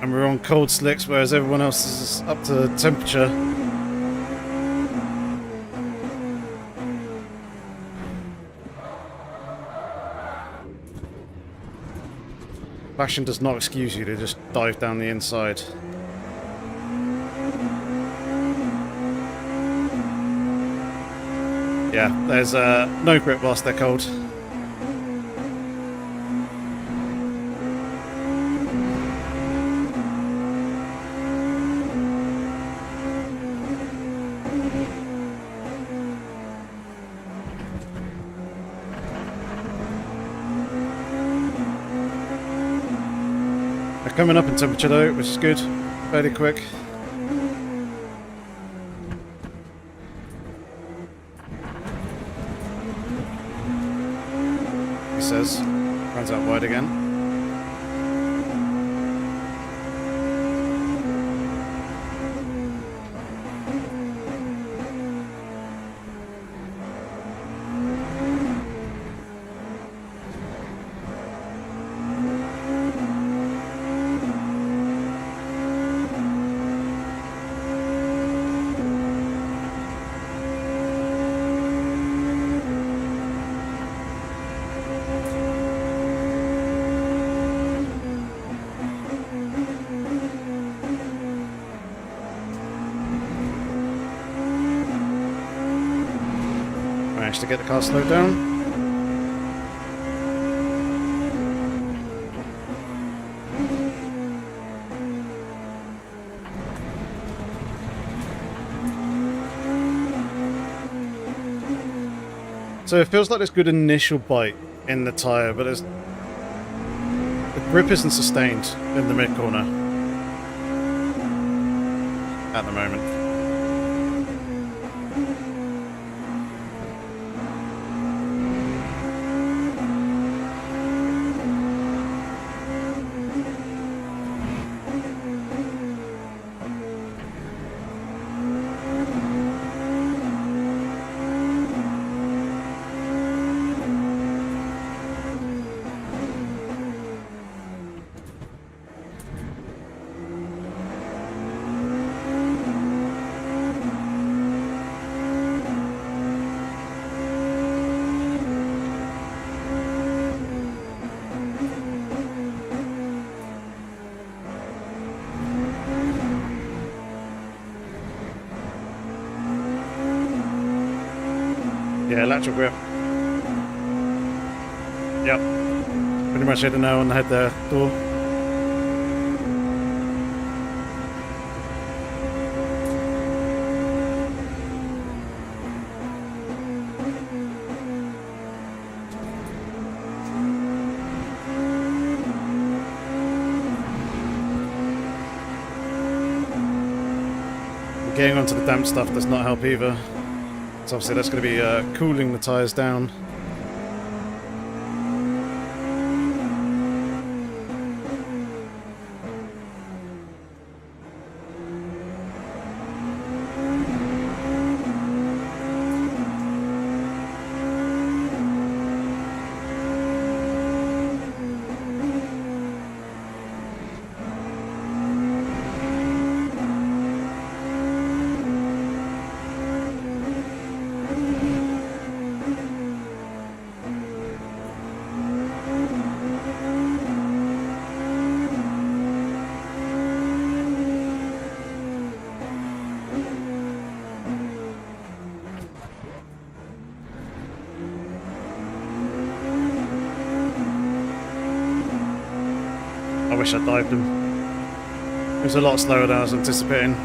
And we're on cold slicks, whereas everyone else is up to temperature. Fashion does not excuse you to just dive down the inside. Yeah, there's no grip whilst they're cold. They're coming up in temperature though, which is good. Fairly quick. Says, runs out wide again. Managed to get the car slowed down. So it feels like there's good initial bite in the tyre, but the grip isn't sustained in the mid-corner at the moment. Yeah, lateral grip. Yep. Pretty much hit the nail on the head there, door. Getting onto the damp stuff does not help either. So obviously that's going to be cooling the tyres down. I wish I'd dived him. It was a lot slower than I was anticipating.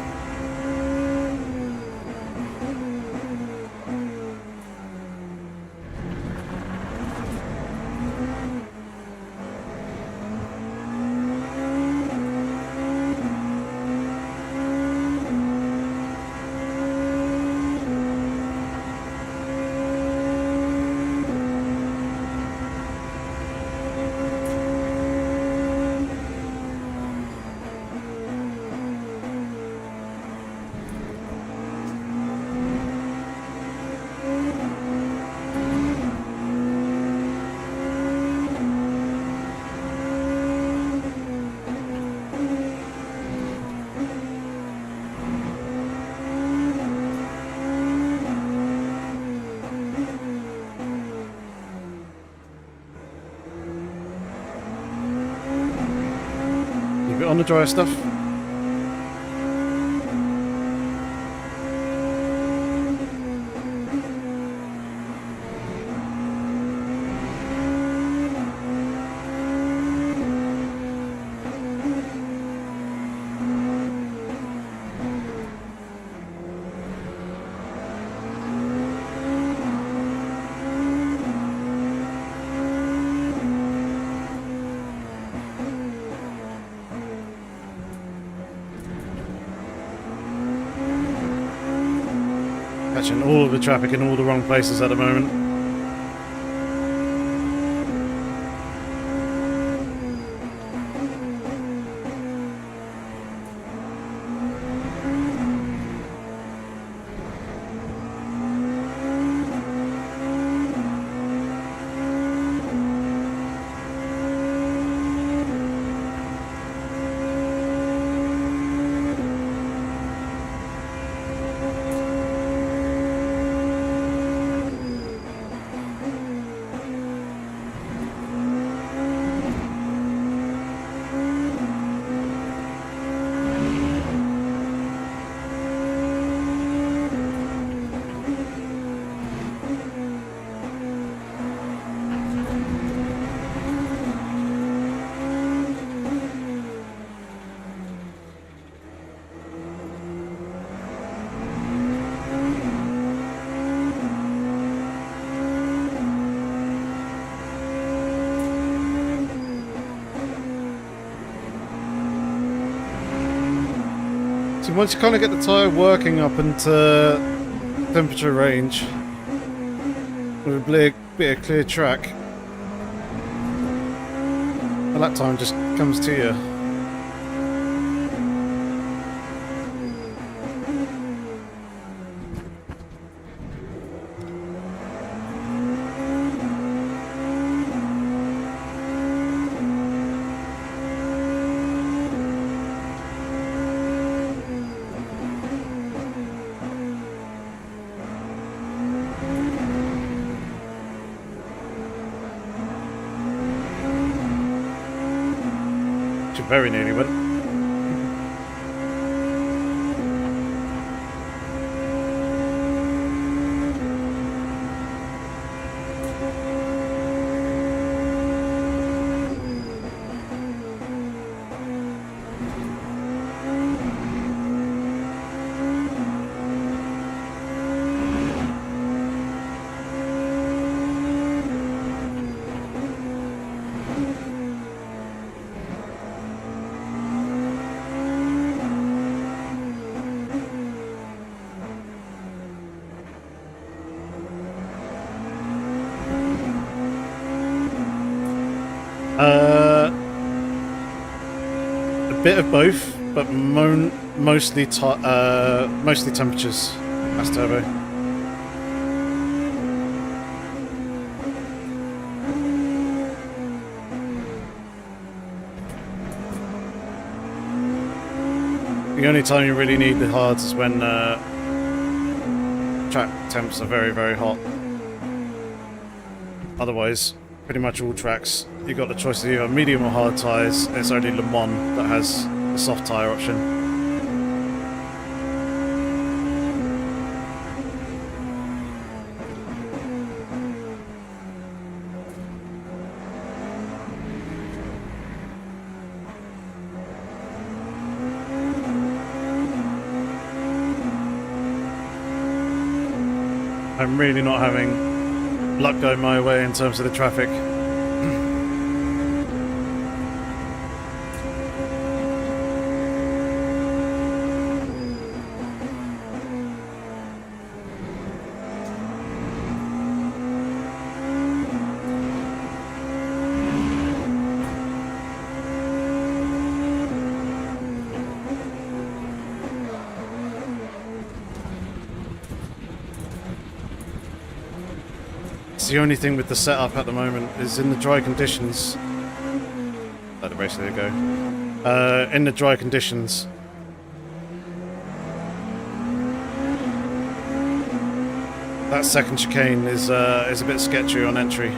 On the drier stuff. Catching all of the traffic in all the wrong places at the moment. So once you kind of get the tyre working up into temperature range with a bit of clear track, the lap time just comes to you. Very nearly went. A bit of both, but mostly temperatures. That's turbo. The only time you really need the hards is when track temps are very, very hot. Otherwise, pretty much all tracks, you've got the choice of either medium or hard tyres. It's only Le Mans that has the soft tyre option. I'm really not having luck go my way in terms of the traffic. The only thing with the setup at the moment is in the dry conditions. Let the race there go. In the dry conditions, that second chicane is a bit sketchy on entry.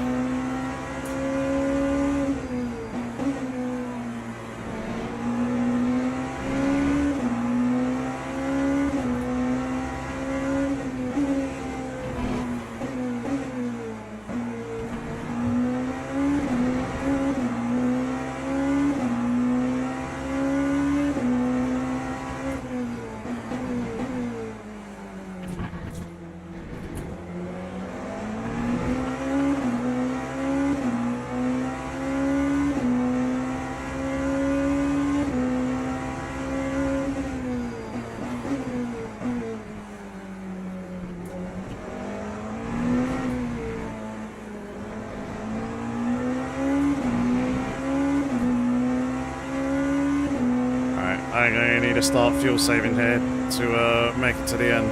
I'm going to need to start fuel saving here to make it to the end.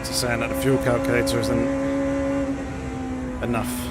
It's saying that the fuel calculator isn't enough.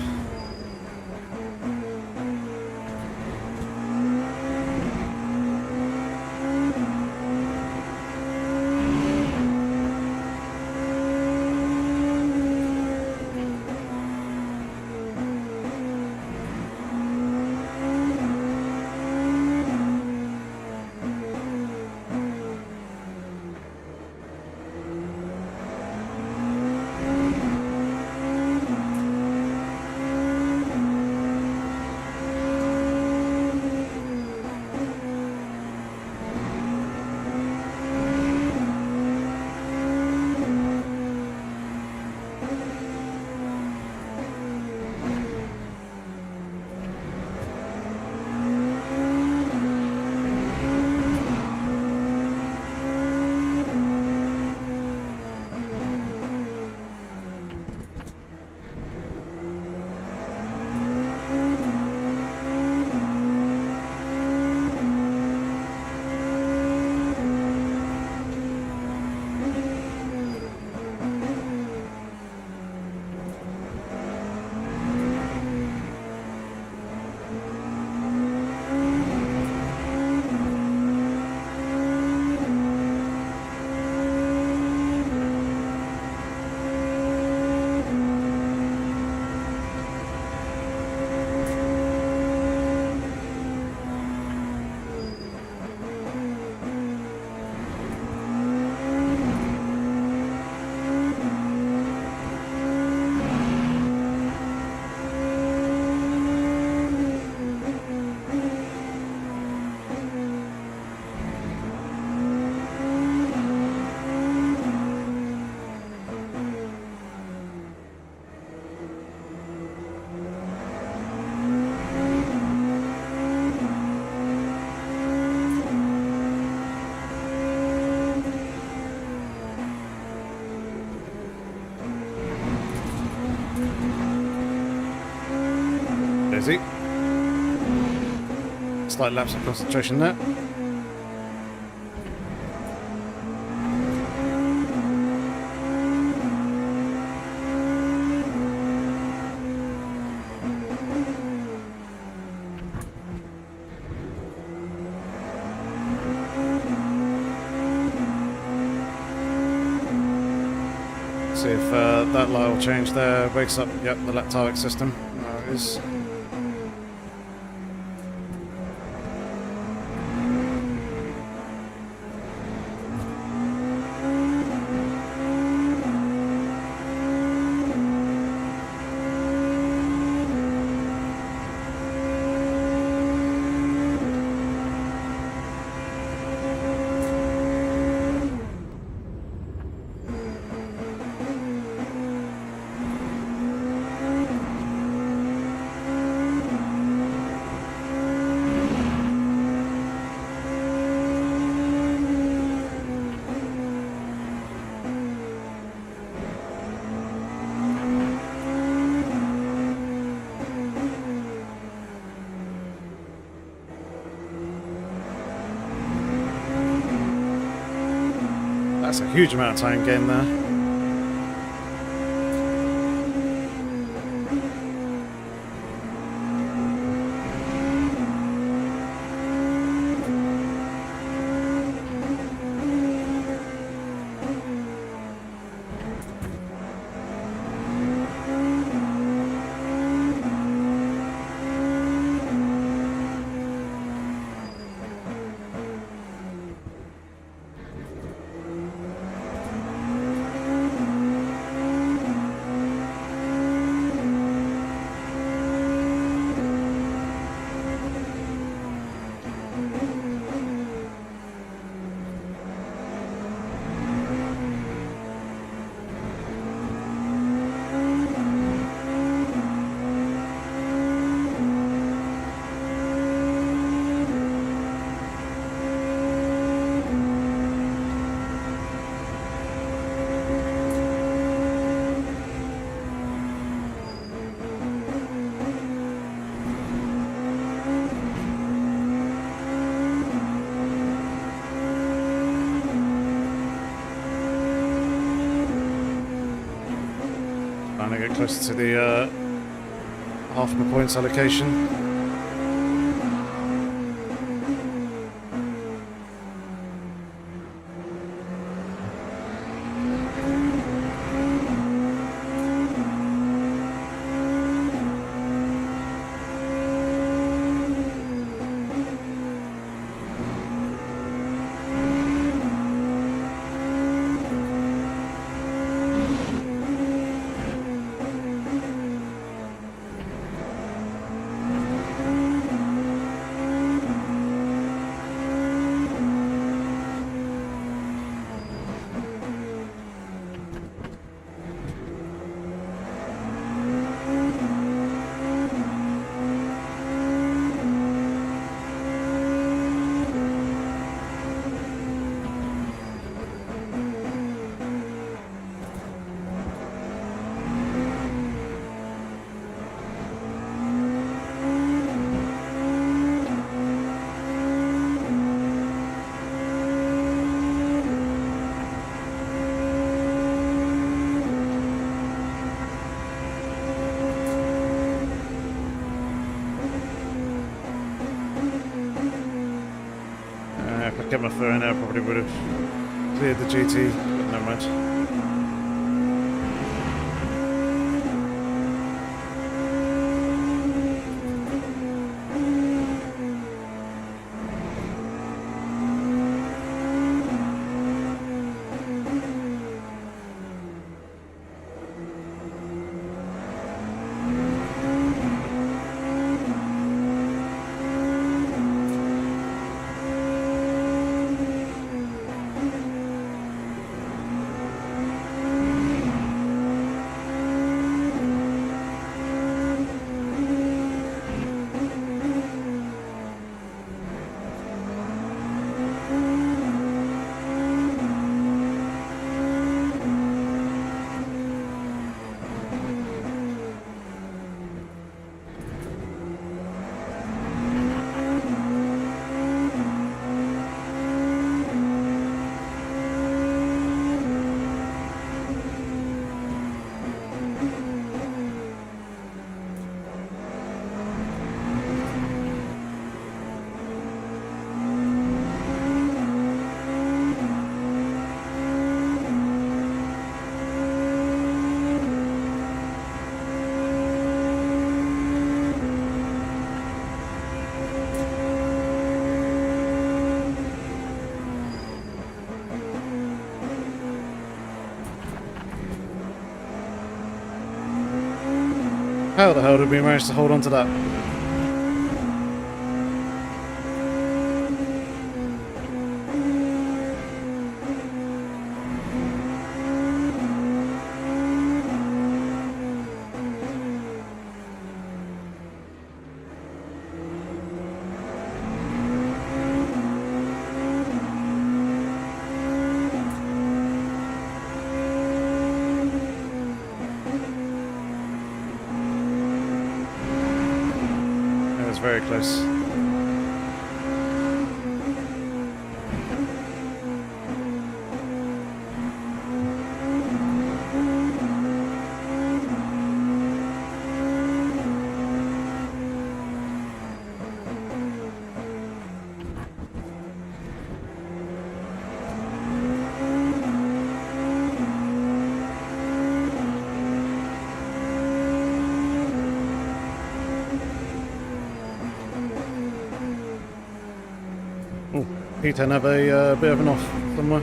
Busy. Slight lapse of concentration there. See if that light will change there, wakes up, yep, the lactaric system. There it is. That's a huge amount of time gain there. Trying to get closer to the half my points allocation. If I kept my foot in there, I probably would have cleared the GT, but never mind. How the hell did we manage to hold on to that? Very close. P10 have a bit of an off somewhere.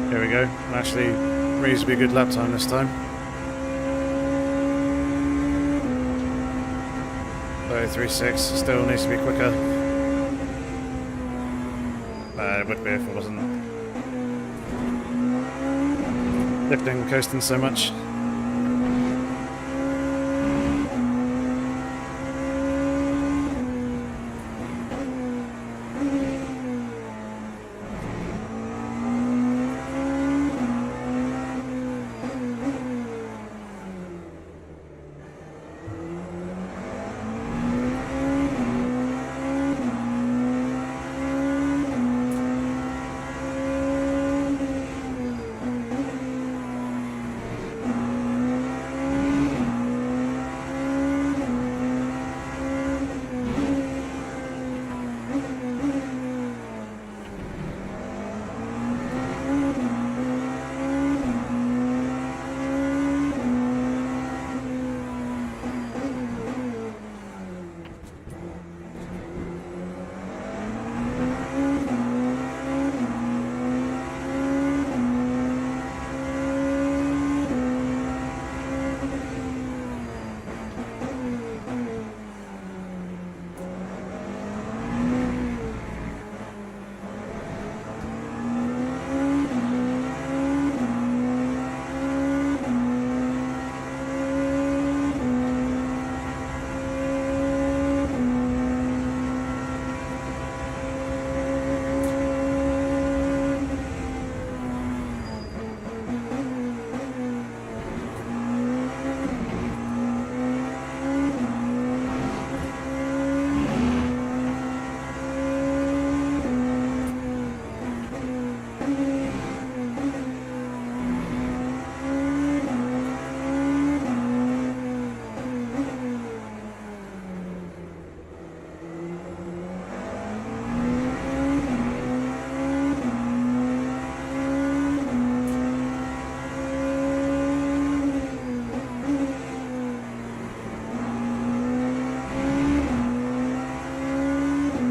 There we go. Actually, reasonably good lap time this time. 33.6, still needs to be quicker. It would be if it wasn't lifting and coasting so much.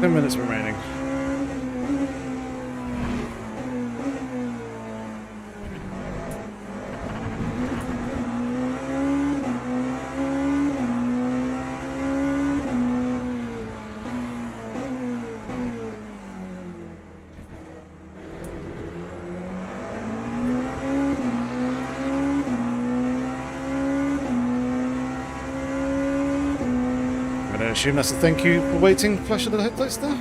Minutes remaining. I'm going to assume that's a thank you for waiting flash of the headlights there.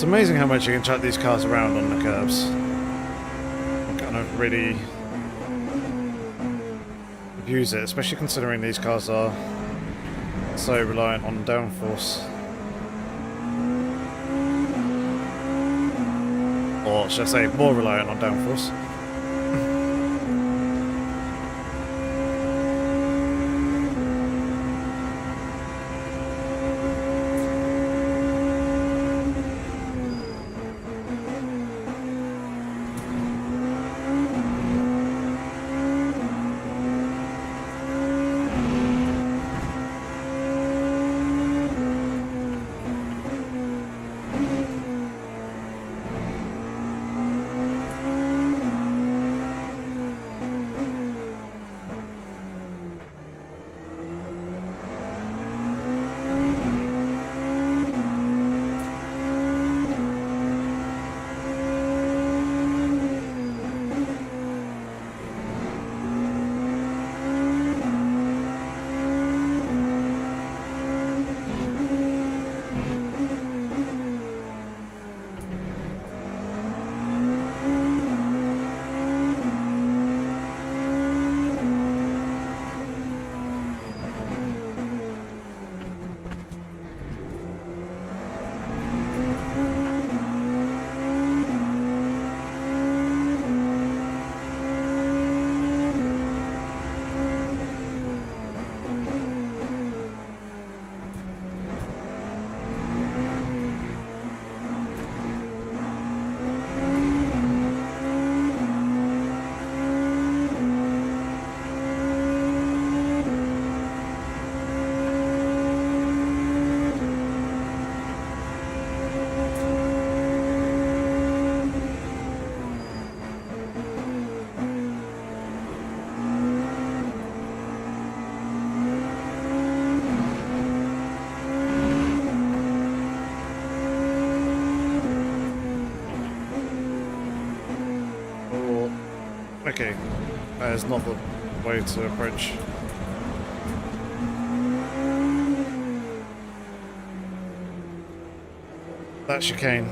It's amazing how much you can chuck these cars around on the curbs. I kind of really abuse it, especially considering these cars are so reliant on downforce. Or should I say, more reliant on downforce. Okay, that is not the way to approach. That chicane.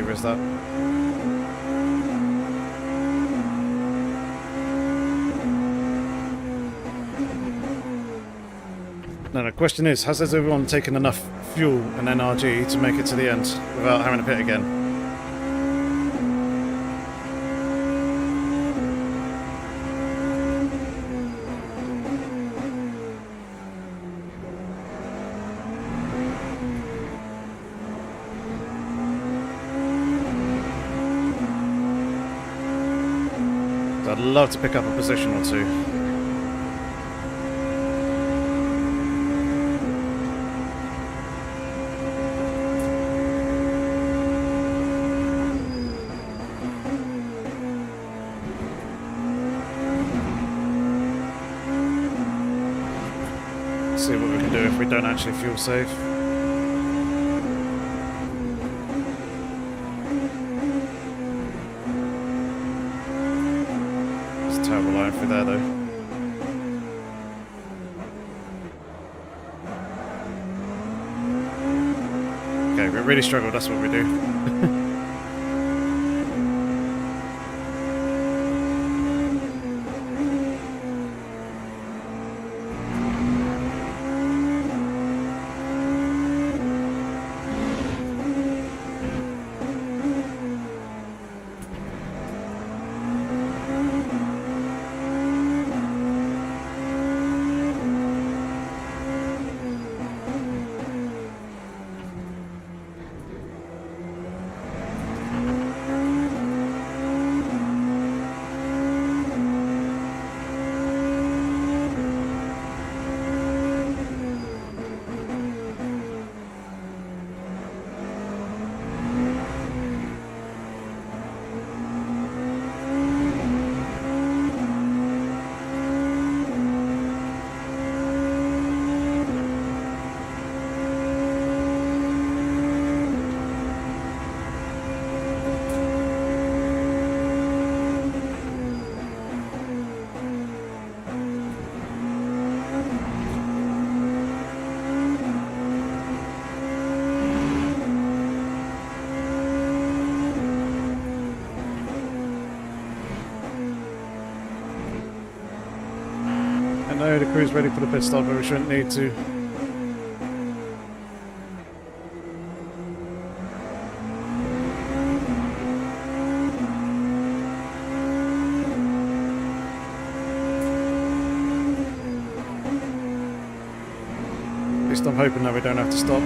Is that? No, the question is, has everyone taken enough fuel and NRG to make it to the end without having to pit again? I'd love to pick up a position or two. See what we can do if we don't actually fuel save. Terrible line through there though. Okay, we really struggle, that's what we do. no, the crew's ready for the pit stop, but we shouldn't need to. At least I'm hoping that we don't have to stop.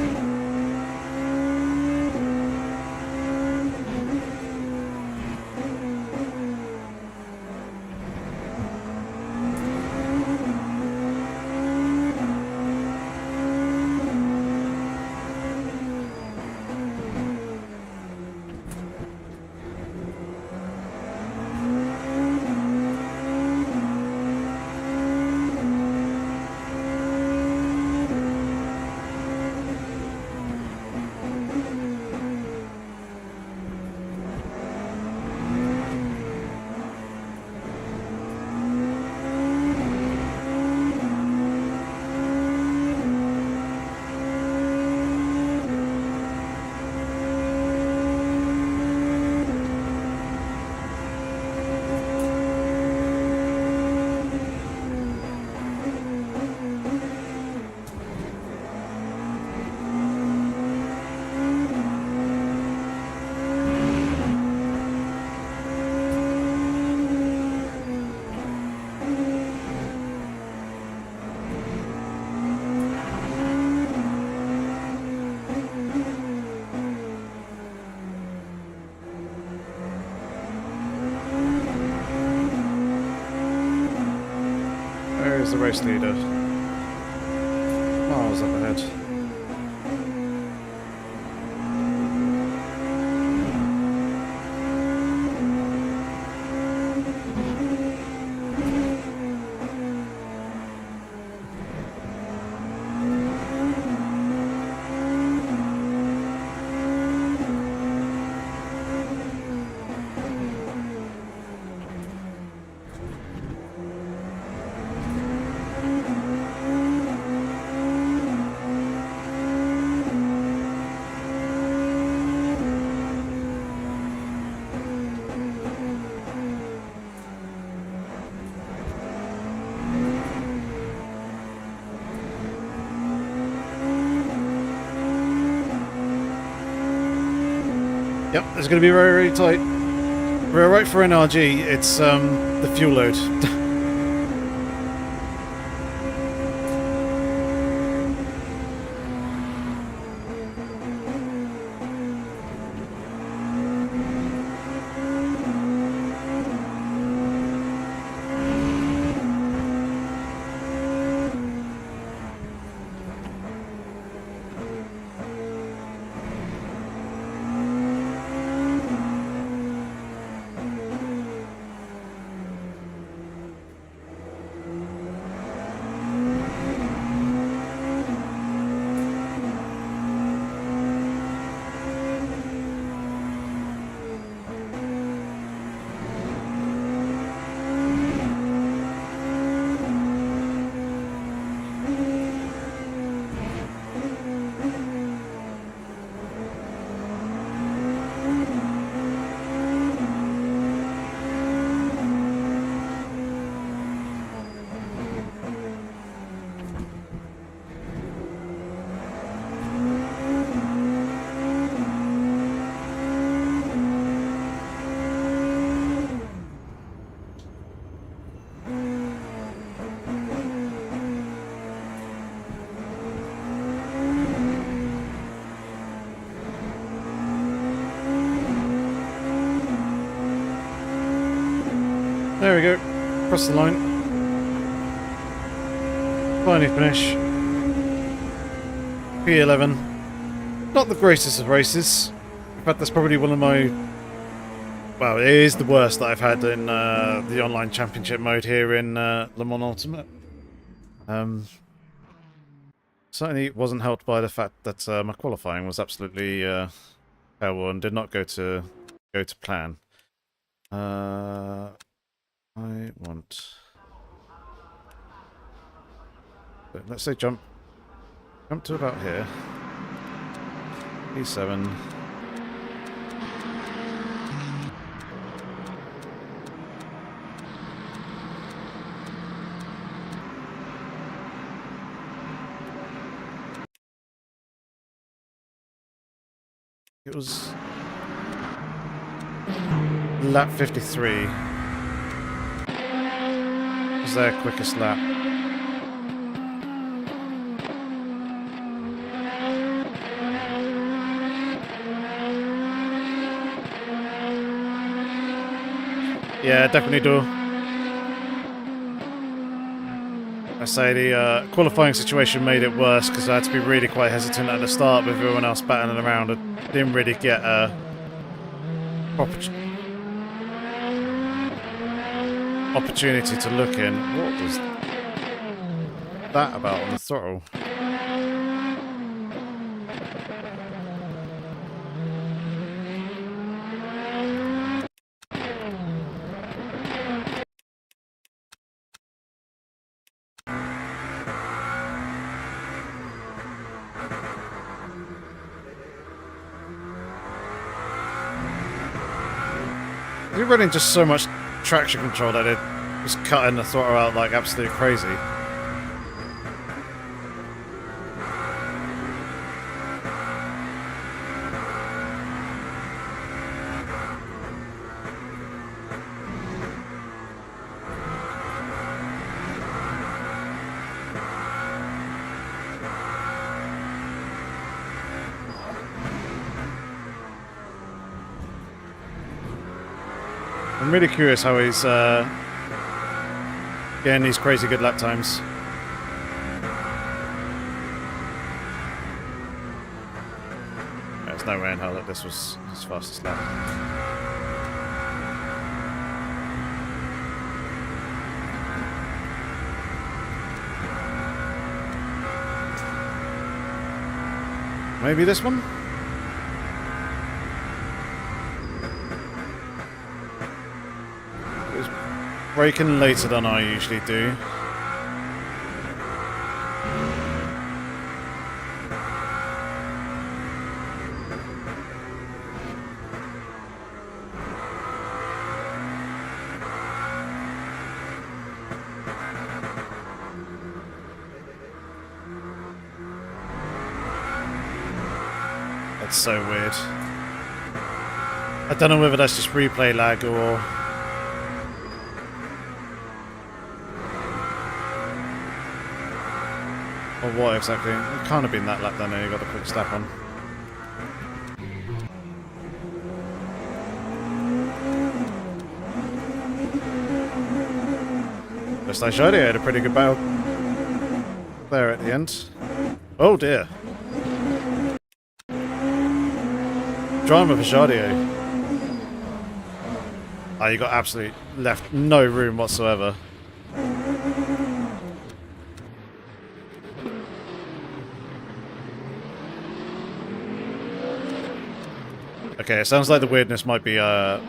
Where's the race leader? Miles up ahead. Yep, it's going to be very, very tight. We're right for NRG. It's the fuel load. There we go, across the line. Finally finish. P11. Not the greatest of races. In fact, that's probably one of my... Well, it is the worst that I've had in the online championship mode here in Le Mans Ultimate. Certainly wasn't helped by the fact that my qualifying was absolutely terrible and did not go to plan. I want... Let's say jump to about here. P7. It was lap 53. Was their quickest lap. Yeah, definitely do. I say the qualifying situation made it worse because I had to be really quite hesitant at the start with everyone else battling around. I didn't really get a proper opportunity to look in. What was that about on the throttle? You're running just so much traction control that it was cutting the throttle out like absolutely crazy. I'm really curious how he's getting these crazy good lap times. There's no way in hell that this was his fastest lap. Maybe this one? Braking later than I usually do. That's so weird. I don't know whether that's just replay lag or what exactly. It can't have been that lap then, you got the quick step on. Looks like Jardier had a pretty good battle there at the end. Oh dear. Drama for Jardier. Oh, you got absolutely left no room whatsoever. Okay, it sounds like the weirdness might be to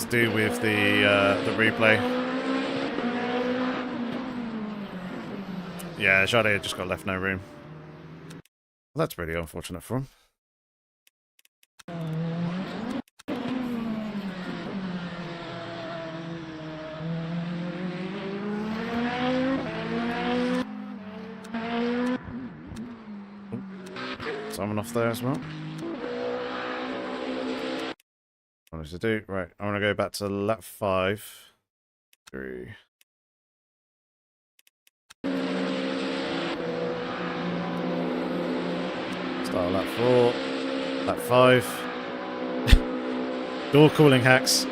do with the replay. Yeah, Jardier just got left no room. Well, that's really unfortunate for him. Someone off there as well. What to do? Right, I want to go back to lap 5. 3. Start lap 4. Lap 5. Door cooling hacks.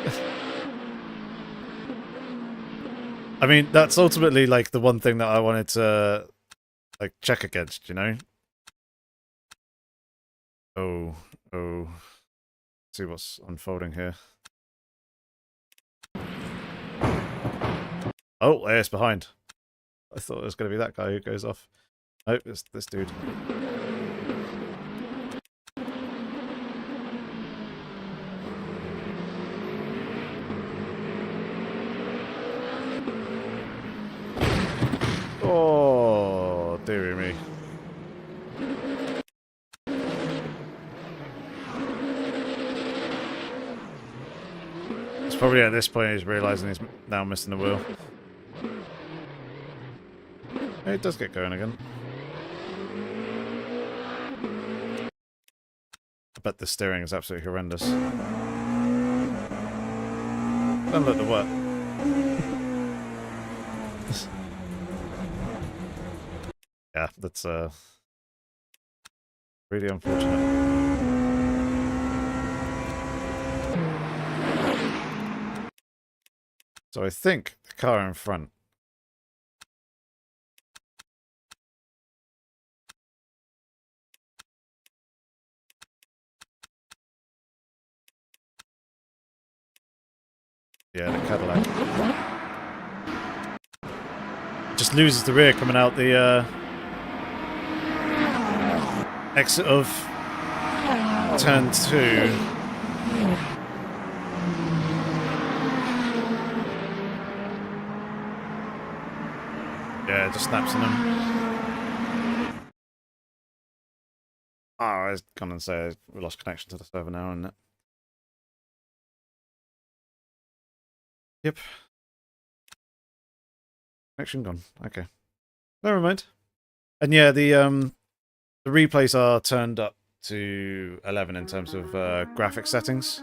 I mean, that's ultimately like the one thing that I wanted to like check against, you know? Oh. See what's unfolding here. Oh, it's behind. I thought it was going to be that guy who goes off. Nope, it's this dude. Oh, dearie me. Probably at this point he's realising he's now missing the wheel. It does get going again. bet the steering is absolutely horrendous. Don't look the work. Yeah, that's really unfortunate. So I think the car in front. Yeah, the Cadillac. Just loses the rear coming out the exit of turn 2. Yeah, it just snaps in them. Oh, I was gonna say we lost connection to the server now, isn't it? Yep. Connection gone. Okay. Never mind. And yeah, the replays are turned up to 11 in terms of graphic settings.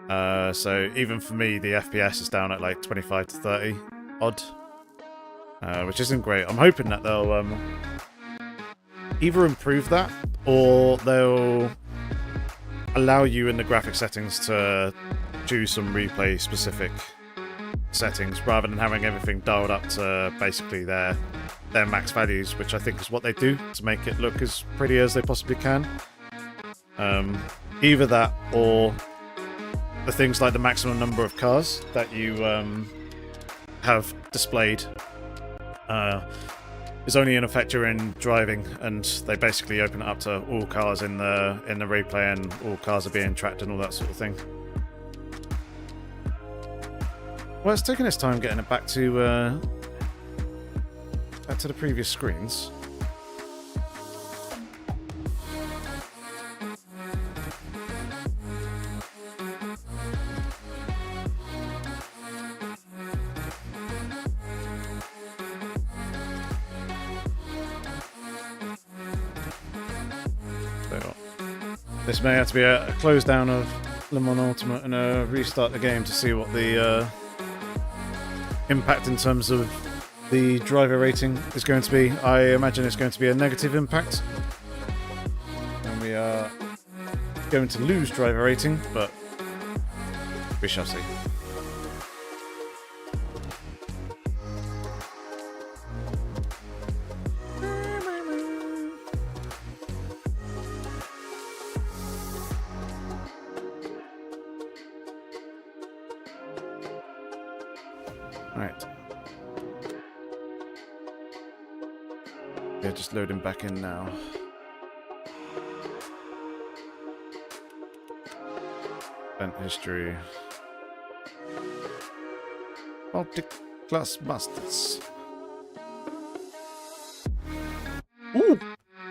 So even for me, the FPS is down at like 25 to 30 odd. Which isn't great. I'm hoping that they'll either improve that or they'll allow you in the graphic settings to choose some replay specific settings rather than having everything dialed up to basically their max values, which I think is what they do to make it look as pretty as they possibly can. Either that or the things like the maximum number of cars that you have displayed is only in effect during driving, and they basically open it up to all cars in the replay, and all cars are being tracked and all that sort of thing. Well, it's taking its time getting it back to the previous screens. This may have to be a close down of Le Mans Ultimate and a restart the game to see what the impact in terms of the driver rating is going to be. I imagine it's going to be a negative impact, and we are going to lose driver rating, but we shall see. Right. Yeah, just loading back in now. Event history. Multiclass Masters. Ooh!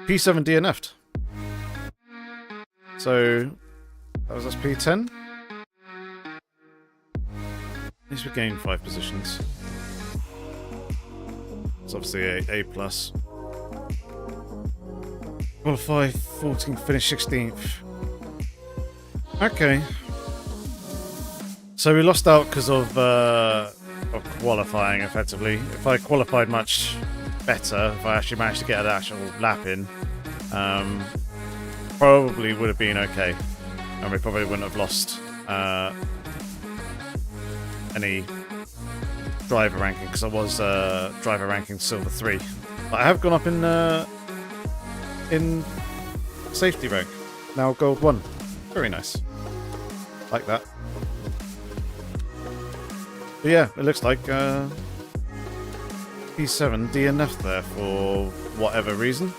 P7 DNF'd. So, that was us P10. At least we gained 5 positions. It's obviously A plus. Qualify 14th, finish 16th. Okay. So we lost out because of qualifying, effectively. If I qualified much better, if I actually managed to get an actual lap in, probably would have been okay. And we probably wouldn't have lost any driver ranking, because I was driver ranking silver 3. But I have gone up in safety rank, now gold 1. Very nice, like that. But yeah, it looks like P7 DNF there for whatever reason.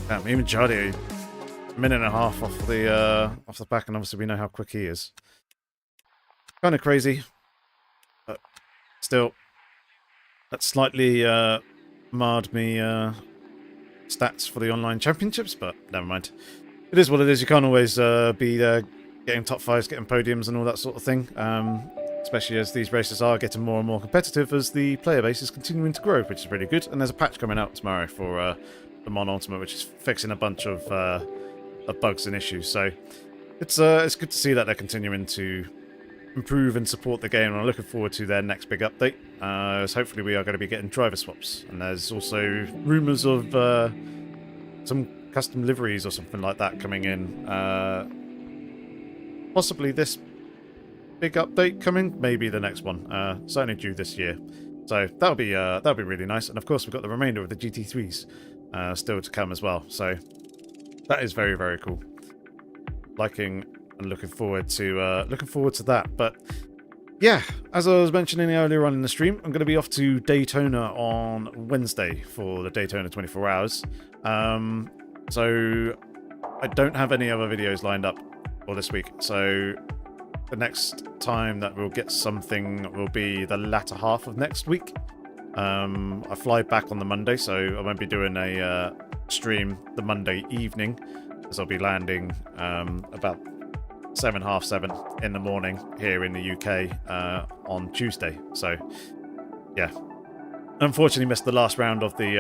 Damn, even Jardy, a minute and a half off the back, and obviously we know how quick he is. Kind of crazy, but still, that slightly marred me stats for the online championships, but never mind. It is what it is. You can't always be there getting top 5s, getting podiums and all that sort of thing. especially as these races are getting more and more competitive as the player base is continuing to grow, which is really good. And there's a patch coming out tomorrow for the Mon Ultimate, which is fixing a bunch of bugs and issues. So it's good to see that they're continuing to improve and support the game, and I'm looking forward to their next big update. As hopefully we are going to be getting driver swaps, and there's also rumours of some custom liveries or something like that coming in. Possibly this big update coming, maybe the next one. Certainly due this year, so that'll be really nice. And of course we've got the remainder of the GT3s still to come as well. So that is very, very cool. Liking and looking forward to that. But yeah, as I was mentioning earlier on in the stream, I'm going to be off to Daytona on Wednesday for the Daytona 24 Hours. So I don't have any other videos lined up for this week. So the next time that we'll get something will be the latter half of next week. I fly back on the Monday, so I won't be doing a stream the Monday evening, as I'll be landing about 7:30 in the morning here in the UK on Tuesday. So yeah, unfortunately missed the last round of the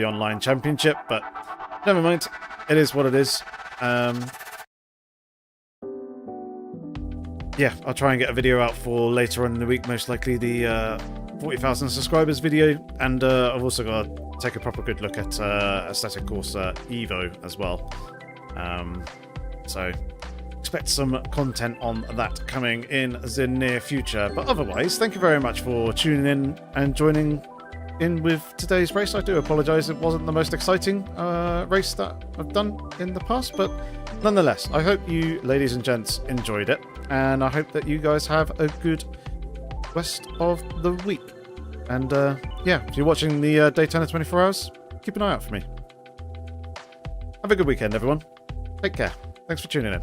online championship, but never mind, it is what it is. Yeah, I'll try and get a video out for later on in the week, most likely the 40,000 subscribers video, and I've also got to take a proper good look at Aesthetic Course Evo as well. So expect some content on that coming in the near future. But otherwise, thank you very much for tuning in and joining in with today's race. I do apologise, it wasn't the most exciting race that I've done in the past, but nonetheless, I hope you ladies and gents enjoyed it, and I hope that you guys have a good rest of the week. And yeah, if you're watching the Daytona 24 Hours, keep an eye out for me. Have a good weekend, everyone. Take care. Thanks for tuning in.